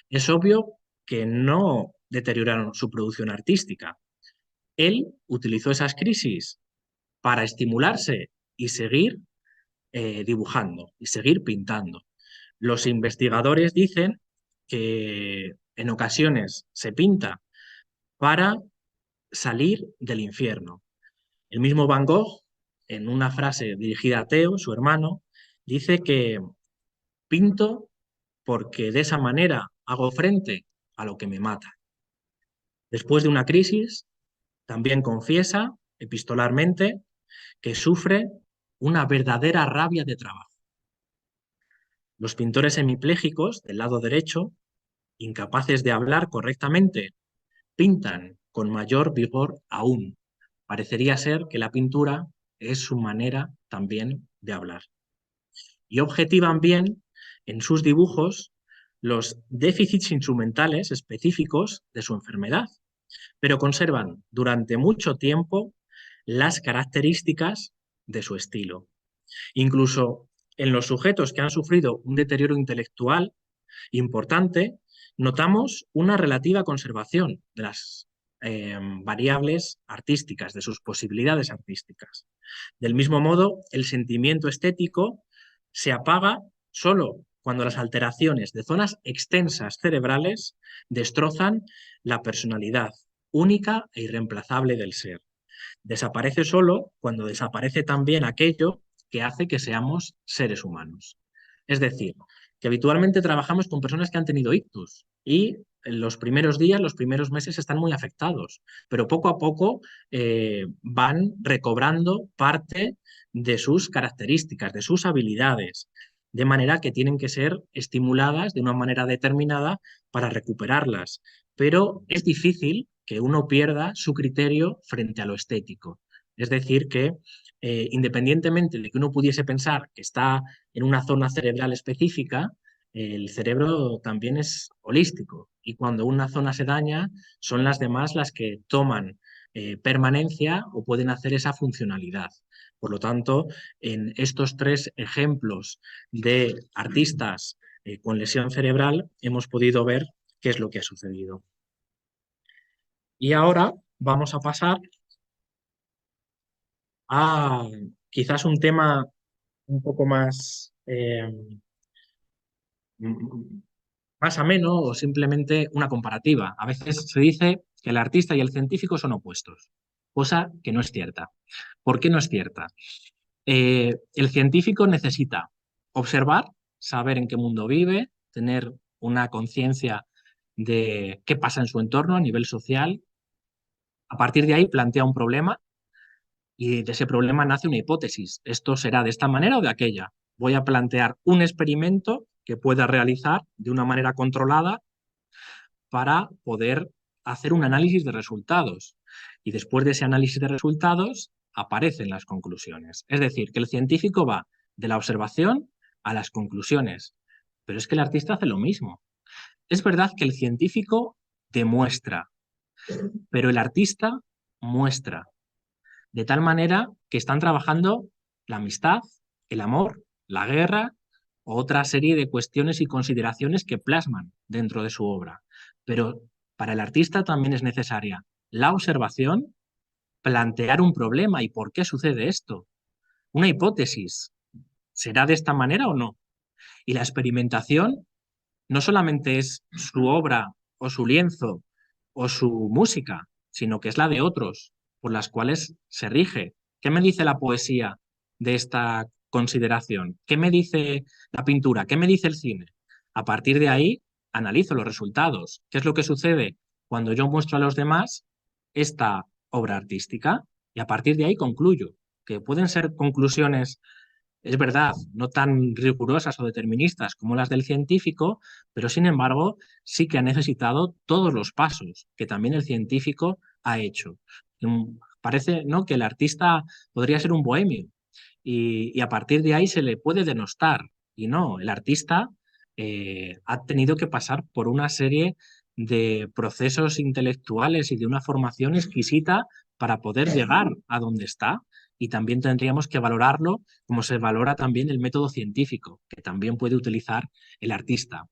Es obvio que no deterioraron su producción artística. Él utilizó esas crisis para estimularse y seguir dibujando y seguir pintando. Los investigadores dicen que en ocasiones se pinta para salir del infierno. El mismo Van Gogh, en una frase dirigida a Theo, su hermano, dice que pinto porque de esa manera hago frente a lo que me mata. Después de una crisis, también confiesa epistolarmente que sufre una verdadera rabia de trabajo. Los pintores hemipléjicos del lado derecho, incapaces de hablar correctamente, pintan con mayor vigor aún. Parecería ser que la pintura es su manera también de hablar. Y objetivan bien en sus dibujos los déficits instrumentales específicos de su enfermedad, pero conservan durante mucho tiempo las características de su estilo. Incluso en los sujetos que han sufrido un deterioro intelectual importante, notamos una relativa conservación de las variables artísticas, de sus posibilidades artísticas. Del mismo modo, el sentimiento estético se apaga solo cuando las alteraciones de zonas extensas cerebrales destrozan la personalidad única e irreemplazable del ser. Desaparece solo cuando desaparece también aquello que hace que seamos seres humanos. Es decir, que habitualmente trabajamos con personas que han tenido ictus y en los primeros días, los primeros meses están muy afectados, pero poco a poco van recobrando parte de sus características, de sus habilidades, de manera que tienen que ser estimuladas de una manera determinada para recuperarlas. Pero es difícil que uno pierda su criterio frente a lo estético. Es decir, que independientemente de que uno pudiese pensar que está en una zona cerebral específica, el cerebro también es holístico y cuando una zona se daña, son las demás las que toman permanencia o pueden hacer esa funcionalidad. Por lo tanto, en estos tres ejemplos de artistas con lesión cerebral hemos podido ver qué es lo que ha sucedido. Y ahora vamos a pasar a quizás un tema un poco más ameno o simplemente una comparativa. A veces se dice que el artista y el científico son opuestos, cosa que no es cierta. ¿Por qué no es cierta? El científico necesita observar, saber en qué mundo vive, tener una conciencia de qué pasa en su entorno a nivel social. A partir de ahí plantea un problema y de ese problema nace una hipótesis. Esto será de esta manera o de aquella. Voy a plantear un experimento que pueda realizar de una manera controlada para poder hacer un análisis de resultados. Y después de ese análisis de resultados aparecen las conclusiones. Es decir, que el científico va de la observación a las conclusiones. Pero es que el artista hace lo mismo. Es verdad que el científico demuestra, pero el artista muestra. De tal manera que están trabajando la amistad, el amor la guerra o otra serie de cuestiones y consideraciones que plasman dentro de su obra. Pero para el artista también es necesaria la observación, plantear un problema y por qué sucede esto, una hipótesis, ¿será de esta manera o no? Y la experimentación no solamente es su obra o su lienzo o su música, sino que es la de otros, por las cuales se rige. ¿Qué me dice la poesía de esta consideración? ¿Qué me dice la pintura? ¿Qué me dice el cine? A partir de ahí, analizo los resultados. ¿Qué es lo que sucede cuando yo muestro a los demás esta obra artística? Y a partir de ahí concluyo, que pueden ser conclusiones, es verdad, no tan rigurosas o deterministas como las del científico, pero sin embargo sí que ha necesitado todos los pasos que también el científico ha hecho. Parece, ¿no?, que el artista podría ser un bohemio y a partir de ahí se le puede denostar. Y no, el artista ha tenido que pasar por una serie de procesos intelectuales y de una formación exquisita para poder llegar a donde está. Y también tendríamos que valorarlo como se valora también el método científico, que también puede utilizar el artista.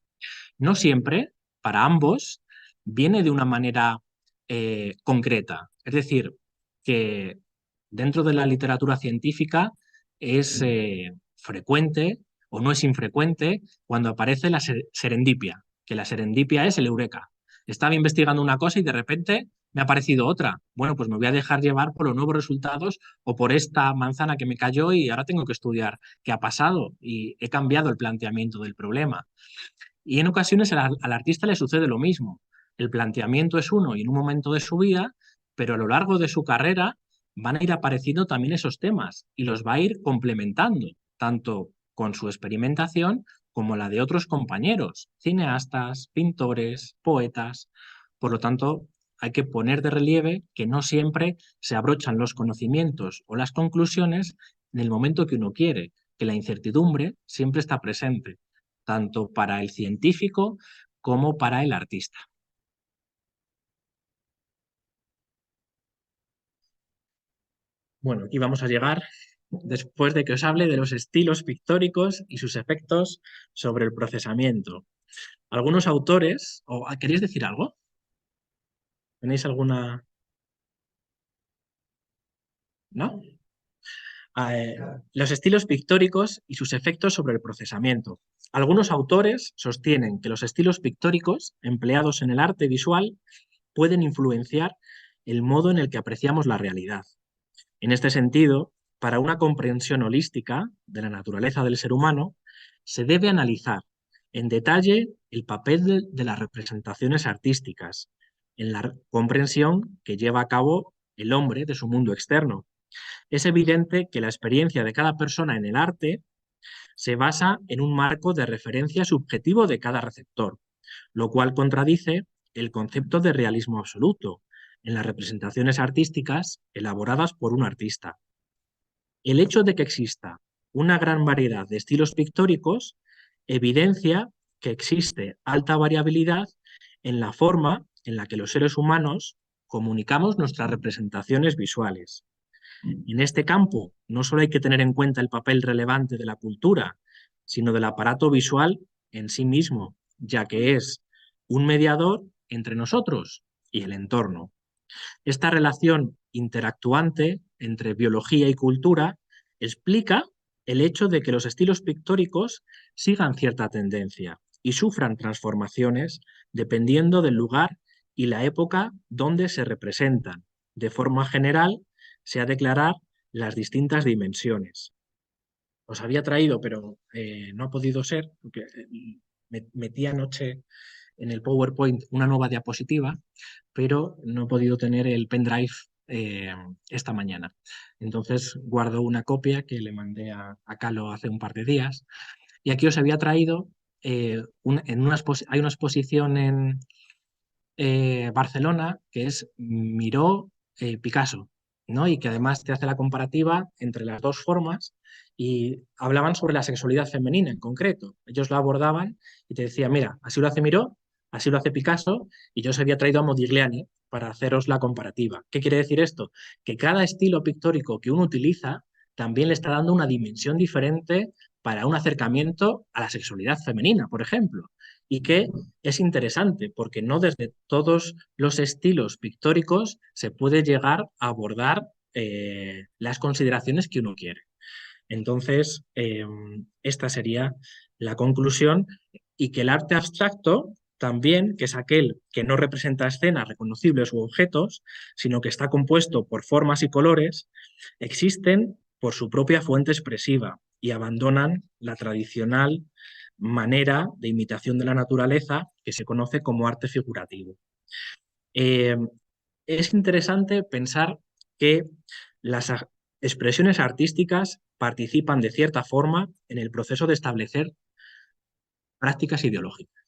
No siempre, para ambos, viene de una manera concreta. Es decir, que dentro de la literatura científica es frecuente o no es infrecuente cuando aparece la serendipia, que la serendipia es el eureka. Estaba investigando una cosa y de repente me ha aparecido otra. Bueno, pues me voy a dejar llevar por los nuevos resultados o por esta manzana que me cayó y ahora tengo que estudiar qué ha pasado y he cambiado el planteamiento del problema. Y en ocasiones al artista le sucede lo mismo. El planteamiento es uno y en un momento de su vida, pero a lo largo de su carrera van a ir apareciendo también esos temas y los va a ir complementando, tanto con su experimentación como la de otros compañeros, cineastas, pintores, poetas. Por lo tanto, hay que poner de relieve que no siempre se abrochan los conocimientos o las conclusiones en el momento que uno quiere, que la incertidumbre siempre está presente tanto para el científico como para el artista. Bueno, aquí vamos a llegar después de que os hable de los estilos pictóricos y sus efectos sobre el procesamiento. Algunos autores, o ¿queréis decir algo? ¿Tenéis alguna? ¿No? Los estilos pictóricos y sus efectos sobre el procesamiento. Algunos autores sostienen que los estilos pictóricos empleados en el arte visual pueden influenciar el modo en el que apreciamos la realidad. En este sentido, para una comprensión holística de la naturaleza del ser humano, se debe analizar en detalle el papel de las representaciones artísticas en la comprensión que lleva a cabo el hombre de su mundo externo. Es evidente que la experiencia de cada persona en el arte se basa en un marco de referencia subjetivo de cada receptor, lo cual contradice el concepto de realismo absoluto en las representaciones artísticas elaboradas por un artista. El hecho de que exista una gran variedad de estilos pictóricos evidencia que existe alta variabilidad en la forma en la que los seres humanos comunicamos nuestras representaciones visuales. En este campo no solo hay que tener en cuenta el papel relevante de la cultura, sino del aparato visual en sí mismo, ya que es un mediador entre nosotros y el entorno. Esta relación interactuante entre biología y cultura explica el hecho de que los estilos pictóricos sigan cierta tendencia y sufran transformaciones dependiendo del lugar y la época donde se representan. De forma general, se ha de declarar las distintas dimensiones. Os había traído, pero no ha podido ser, porque metí anoche en el PowerPoint una nueva diapositiva, pero no he podido tener el pendrive esta mañana. Entonces guardo una copia que le mandé a Calo hace un par de días. Y aquí os había traído, hay una exposición en Barcelona que es Miró Picasso, ¿no? Y que además te hace la comparativa entre las dos formas y hablaban sobre la sexualidad femenina en concreto. Ellos lo abordaban y te decían, mira, así lo hace Miró, así lo hace Picasso, y yo os había traído a Modigliani para haceros la comparativa. ¿Qué quiere decir esto? Que cada estilo pictórico que uno utiliza también le está dando una dimensión diferente para un acercamiento a la sexualidad femenina, por ejemplo, y que es interesante porque no desde todos los estilos pictóricos se puede llegar a abordar las consideraciones que uno quiere. Entonces, esta sería la conclusión, y que el arte abstracto también, que es aquel que no representa escenas reconocibles u objetos, sino que está compuesto por formas y colores, existen por su propia fuente expresiva y abandonan la tradicional manera de imitación de la naturaleza que se conoce como arte figurativo. Eh, es interesante pensar que las expresiones artísticas participan de cierta forma en el proceso de establecer prácticas ideológicas.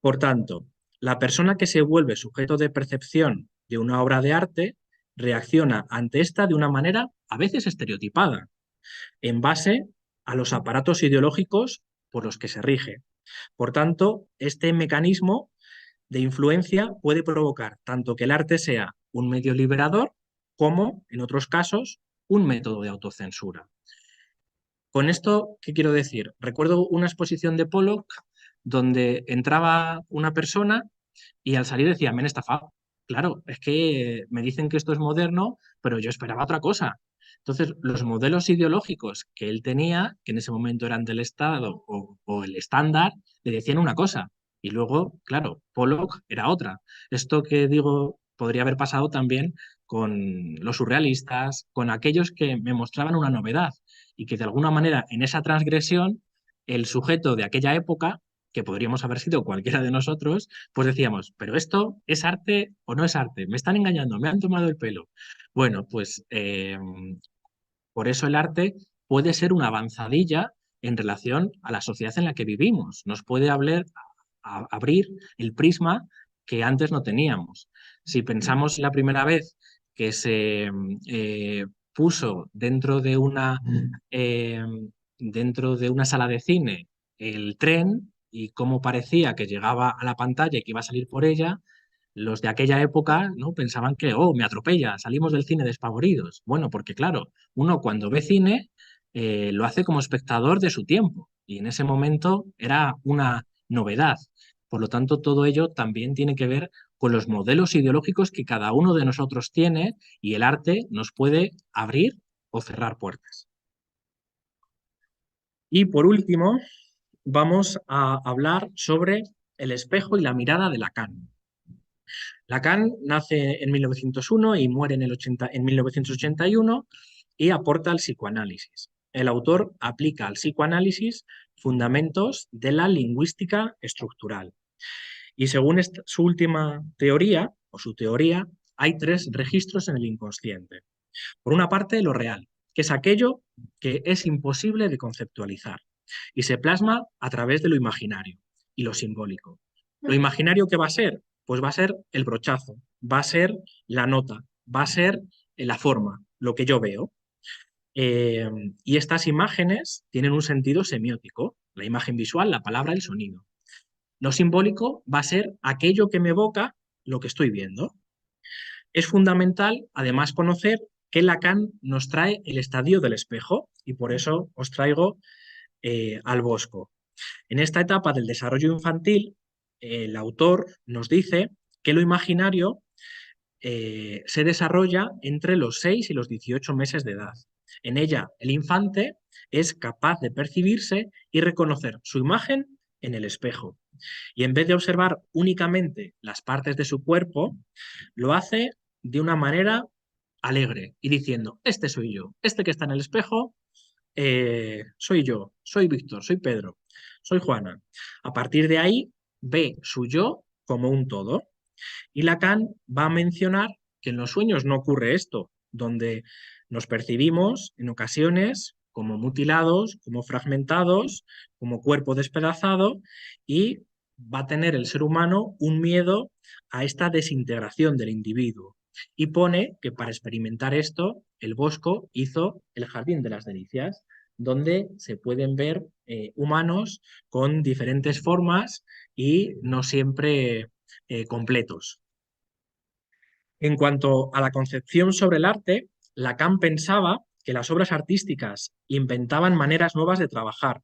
Por tanto, la persona que se vuelve sujeto de percepción de una obra de arte reacciona ante esta de una manera a veces estereotipada, en base a los aparatos ideológicos por los que se rige. Por tanto, este mecanismo de influencia puede provocar tanto que el arte sea un medio liberador como, en otros casos, un método de autocensura. Con esto, ¿qué quiero decir? Recuerdo una exposición de Pollock donde entraba una persona y al salir decía, me han estafado. Claro, es que me dicen que esto es moderno, pero yo esperaba otra cosa. Entonces, los modelos ideológicos que él tenía, que en ese momento eran del Estado o el estándar, le decían una cosa. Y luego, claro, Pollock era otra. Esto que digo podría haber pasado también con los surrealistas, con aquellos que me mostraban una novedad y que de alguna manera en esa transgresión el sujeto de aquella época, que podríamos haber sido cualquiera de nosotros, pues decíamos, pero esto es arte o no es arte, me están engañando, me han tomado el pelo. Bueno, pues por eso el arte puede ser una avanzadilla en relación a la sociedad en la que vivimos. Nos puede abrir el prisma que antes no teníamos. Si pensamos la primera vez que se puso eh, dentro de una sala de cine el tren y cómo parecía que llegaba a la pantalla y que iba a salir por ella, los de aquella época, ¿no? Pensaban que, oh, me atropella, salimos del cine despavoridos. Bueno, porque claro, uno cuando ve cine lo hace como espectador de su tiempo y en ese momento era una novedad. Por lo tanto, todo ello también tiene que ver con los modelos ideológicos que cada uno de nosotros tiene, y el arte nos puede abrir o cerrar puertas. Y por último, vamos a hablar sobre el espejo y la mirada de Lacan. Lacan nace en 1901 y muere en 1981 y aporta al psicoanálisis. El autor aplica al psicoanálisis fundamentos de la lingüística estructural. Y según su última teoría, o su teoría, hay tres registros en el inconsciente. Por una parte, lo real, que es aquello que es imposible de conceptualizar y se plasma a través de lo imaginario y lo simbólico. ¿Lo imaginario qué va a ser? Pues va a ser el brochazo, va a ser la nota, va a ser la forma, lo que yo veo. Y estas imágenes tienen un sentido semiótico, la imagen visual, la palabra, el sonido. Lo simbólico va a ser aquello que me evoca lo que estoy viendo. Es fundamental, además, conocer que Lacan nos trae el estadio del espejo y por eso os traigo al Bosco. En esta etapa del desarrollo infantil, el autor nos dice que lo imaginario se desarrolla entre los 6 y los 18 meses de edad. En ella, el infante es capaz de percibirse y reconocer su imagen en el espejo. Y en vez de observar únicamente las partes de su cuerpo, lo hace de una manera alegre y diciendo, este soy yo, este que está en el espejo, soy yo, soy Víctor, soy Pedro, soy Juana. A partir de ahí, ve su yo como un todo. Y Lacan va a mencionar que en los sueños no ocurre esto, donde nos percibimos en ocasiones como mutilados, como fragmentados, como cuerpo despedazado, y va a tener el ser humano un miedo a esta desintegración del individuo. Y pone que para experimentar esto, el Bosco hizo el Jardín de las Delicias, donde se pueden ver humanos con diferentes formas y no siempre completos. En cuanto a la concepción sobre el arte, Lacan pensaba que las obras artísticas inventaban maneras nuevas de trabajar,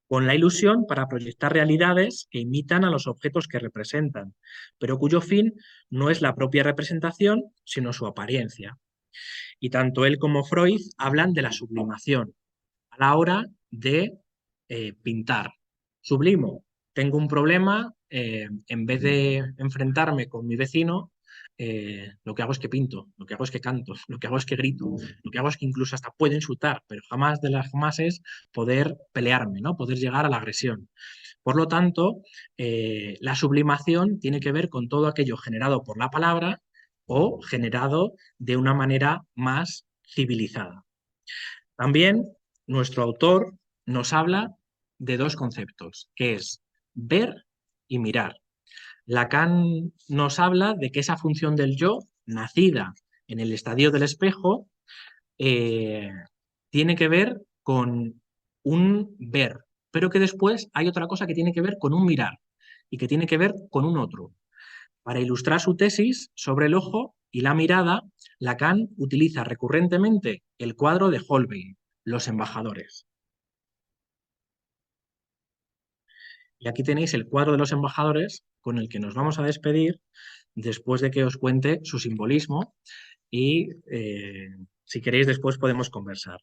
con la ilusión para proyectar realidades que imitan a los objetos que representan, pero cuyo fin no es la propia representación, sino su apariencia. Y tanto él como Freud hablan de la sublimación a la hora de pintar. Sublimo, tengo un problema, en vez de enfrentarme con mi vecino, lo que hago es que pinto, lo que hago es que canto, lo que hago es que grito, lo que hago es que incluso hasta puedo insultar, pero jamás de las jamás es poder pelearme, ¿no? Poder llegar a la agresión. Por lo tanto, la sublimación tiene que ver con todo aquello generado por la palabra o generado de una manera más civilizada. También nuestro autor nos habla de dos conceptos, que es ver y mirar. Lacan nos habla de que esa función del yo, nacida en el estadio del espejo, eh, tiene que ver con un ver, pero que después hay otra cosa que tiene que ver con un mirar y que tiene que ver con un otro. Para ilustrar su tesis sobre el ojo y la mirada, Lacan utiliza recurrentemente el cuadro de Holbein, Los embajadores. Y aquí tenéis el cuadro de los embajadores con el que nos vamos a despedir después de que os cuente su simbolismo y si queréis después podemos conversar.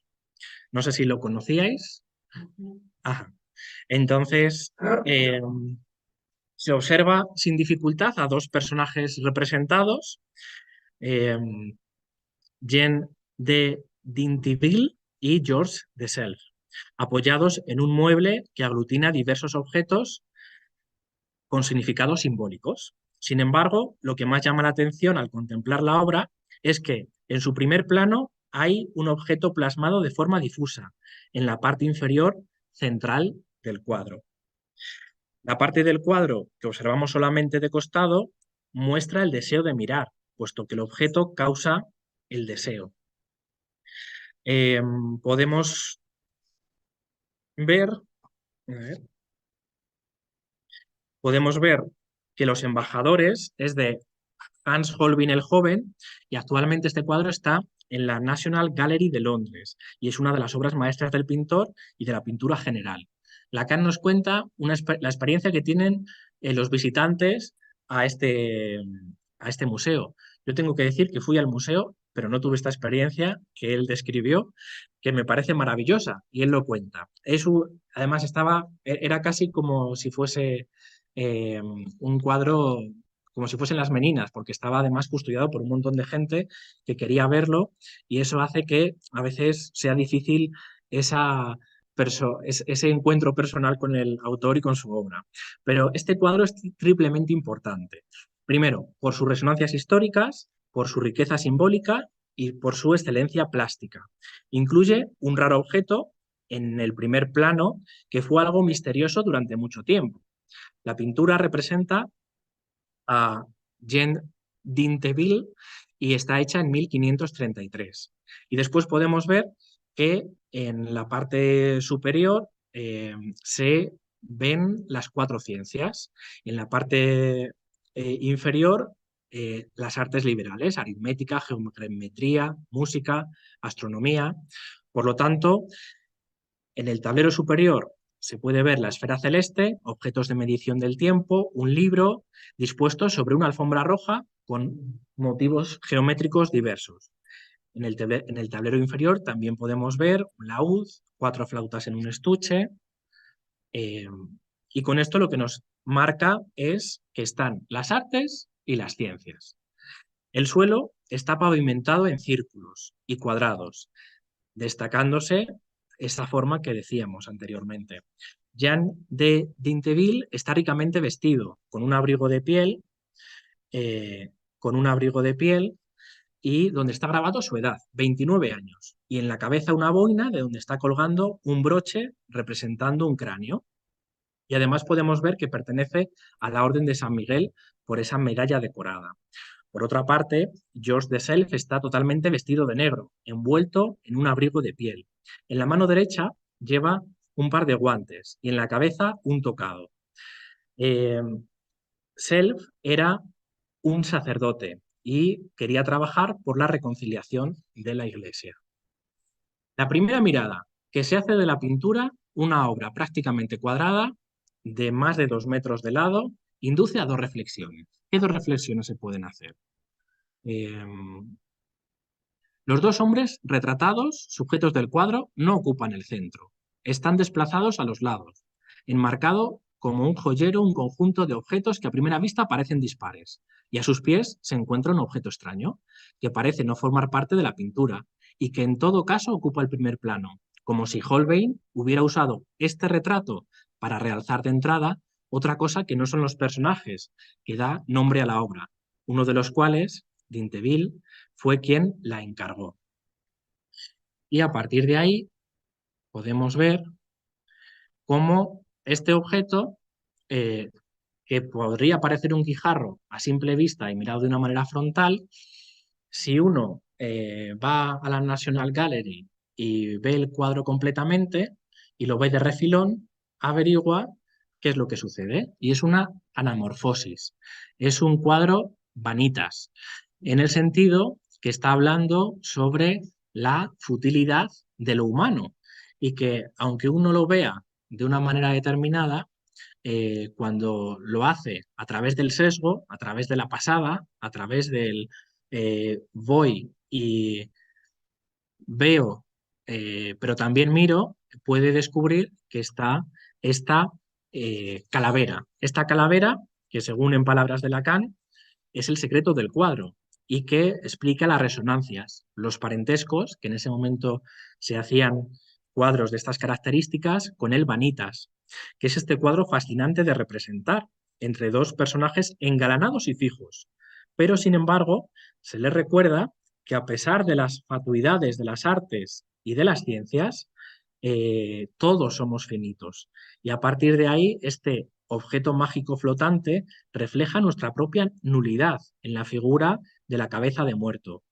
No sé si lo conocíais. Ajá. Entonces, se observa sin dificultad a dos personajes representados, eh, Jean de Dintyville y Georges de Selve, apoyados en un mueble que aglutina diversos objetos con significados simbólicos. Sin embargo, lo que más llama la atención al contemplar la obra es que en su primer plano hay un objeto plasmado de forma difusa en la parte inferior central del cuadro. La parte del cuadro que observamos solamente de costado muestra el deseo de mirar, puesto que el objeto causa el deseo. Podemos ver, podemos ver que Los embajadores es de Hans Holbein el Joven y actualmente este cuadro está en la National Gallery de Londres y es una de las obras maestras del pintor y de la pintura general. Lacan nos cuenta la experiencia que tienen los visitantes a este museo. Yo tengo que decir que fui al museo, pero no tuve esta experiencia que él describió, que me parece maravillosa, y él lo cuenta. Además, era casi como si fuese un cuadro, como si fuesen las Meninas, porque estaba además custodiado por un montón de gente que quería verlo, y eso hace que a veces sea difícil ese encuentro personal con el autor y con su obra. Pero este cuadro es triplemente importante. Primero, por sus resonancias históricas, por su riqueza simbólica y por su excelencia plástica. Incluye un raro objeto en el primer plano que fue algo misterioso durante mucho tiempo. La pintura representa a Jean d'Inteville y está hecha en 1533. Y después podemos ver que en la parte superior se ven las cuatro ciencias. En la parte inferior, las artes liberales, aritmética, geometría, música, astronomía. Por lo tanto, en el tablero superior se puede ver la esfera celeste, objetos de medición del tiempo, un libro dispuesto sobre una alfombra roja con motivos geométricos diversos. En el tablero inferior también podemos ver un laúd, cuatro flautas en un estuche, eh, y con esto lo que nos marca es que están las artes y las ciencias. El suelo está pavimentado en círculos y cuadrados, destacándose esa forma que decíamos anteriormente. Jean de Dinteville está ricamente vestido, con un abrigo de piel, y donde está grabado su edad, 29 años, y en la cabeza una boina de donde está colgando un broche representando un cráneo. Y además podemos ver que pertenece a la Orden de San Miguel por esa medalla decorada. Por otra parte, Georges de Selve está totalmente vestido de negro, envuelto en un abrigo de piel. En la mano derecha lleva un par de guantes y en la cabeza un tocado. Selve era un sacerdote y quería trabajar por la reconciliación de la Iglesia. La primera mirada, que se hace de la pintura una obra prácticamente cuadrada, de más de 2 metros de lado, induce a dos reflexiones. ¿Qué dos reflexiones se pueden hacer? Los dos hombres retratados, sujetos del cuadro, no ocupan el centro. Están desplazados a los lados, enmarcado como un joyero un conjunto de objetos que a primera vista parecen dispares, y a sus pies se encuentra un objeto extraño, que parece no formar parte de la pintura, y que en todo caso ocupa el primer plano, como si Holbein hubiera usado este retrato para realzar de entrada otra cosa que no son los personajes, que da nombre a la obra, uno de los cuales, Dinteville, fue quien la encargó. Y a partir de ahí podemos ver cómo este objeto, que podría parecer un guijarro a simple vista y mirado de una manera frontal, si uno va a la National Gallery y ve el cuadro completamente y lo ve de refilón, averigua qué es lo que sucede. Y es una anamorfosis. Es un cuadro vanitas, en el sentido que está hablando sobre la futilidad de lo humano y que aunque uno lo vea de una manera determinada, cuando lo hace a través del sesgo, a través de la pasada, a través del voy y veo, pero también miro, puede descubrir que está esta calavera. Esta calavera, que según en palabras de Lacan, es el secreto del cuadro y que explica las resonancias, los parentescos, que en ese momento se hacían cuadros de estas características, con el Vanitas, que es este cuadro fascinante de representar entre dos personajes engalanados y fijos. Pero, sin embargo, se les recuerda que a pesar de las fatuidades de las artes y de las ciencias, todos somos finitos. Y a partir de ahí, este objeto mágico flotante refleja nuestra propia nulidad en la figura de la cabeza de muerto.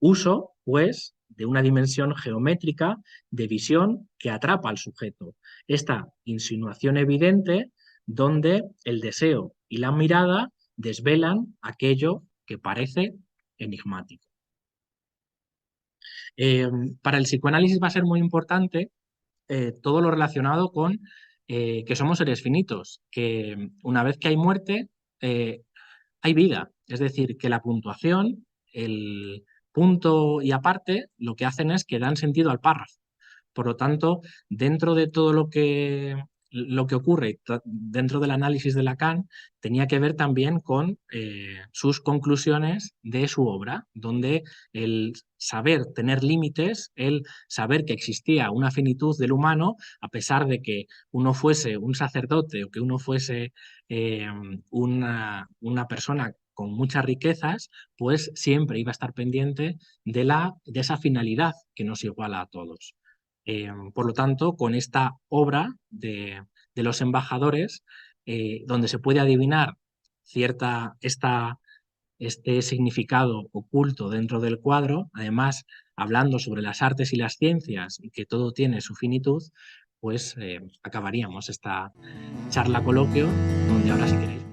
Uso, pues, de una dimensión geométrica de visión que atrapa al sujeto. Esta insinuación evidente donde el deseo y la mirada desvelan aquello que parece enigmático. Para el psicoanálisis va a ser muy importante todo lo relacionado con que somos seres finitos, que una vez que hay muerte, hay vida. Es decir, que la puntuación, el punto y aparte, lo que hacen es que dan sentido al párrafo. Por lo tanto, dentro de todo lo que ocurre dentro del análisis de Lacan, tenía que ver también con sus conclusiones de su obra, donde el saber tener límites, el saber que existía una finitud del humano, a pesar de que uno fuese un sacerdote o que uno fuese una persona con muchas riquezas, pues siempre iba a estar pendiente de esa finalidad que nos iguala a todos. Por lo tanto, con esta obra de los embajadores, donde se puede adivinar este significado oculto dentro del cuadro, además hablando sobre las artes y las ciencias y que todo tiene su finitud, pues acabaríamos esta charla coloquio, donde ahora si queréis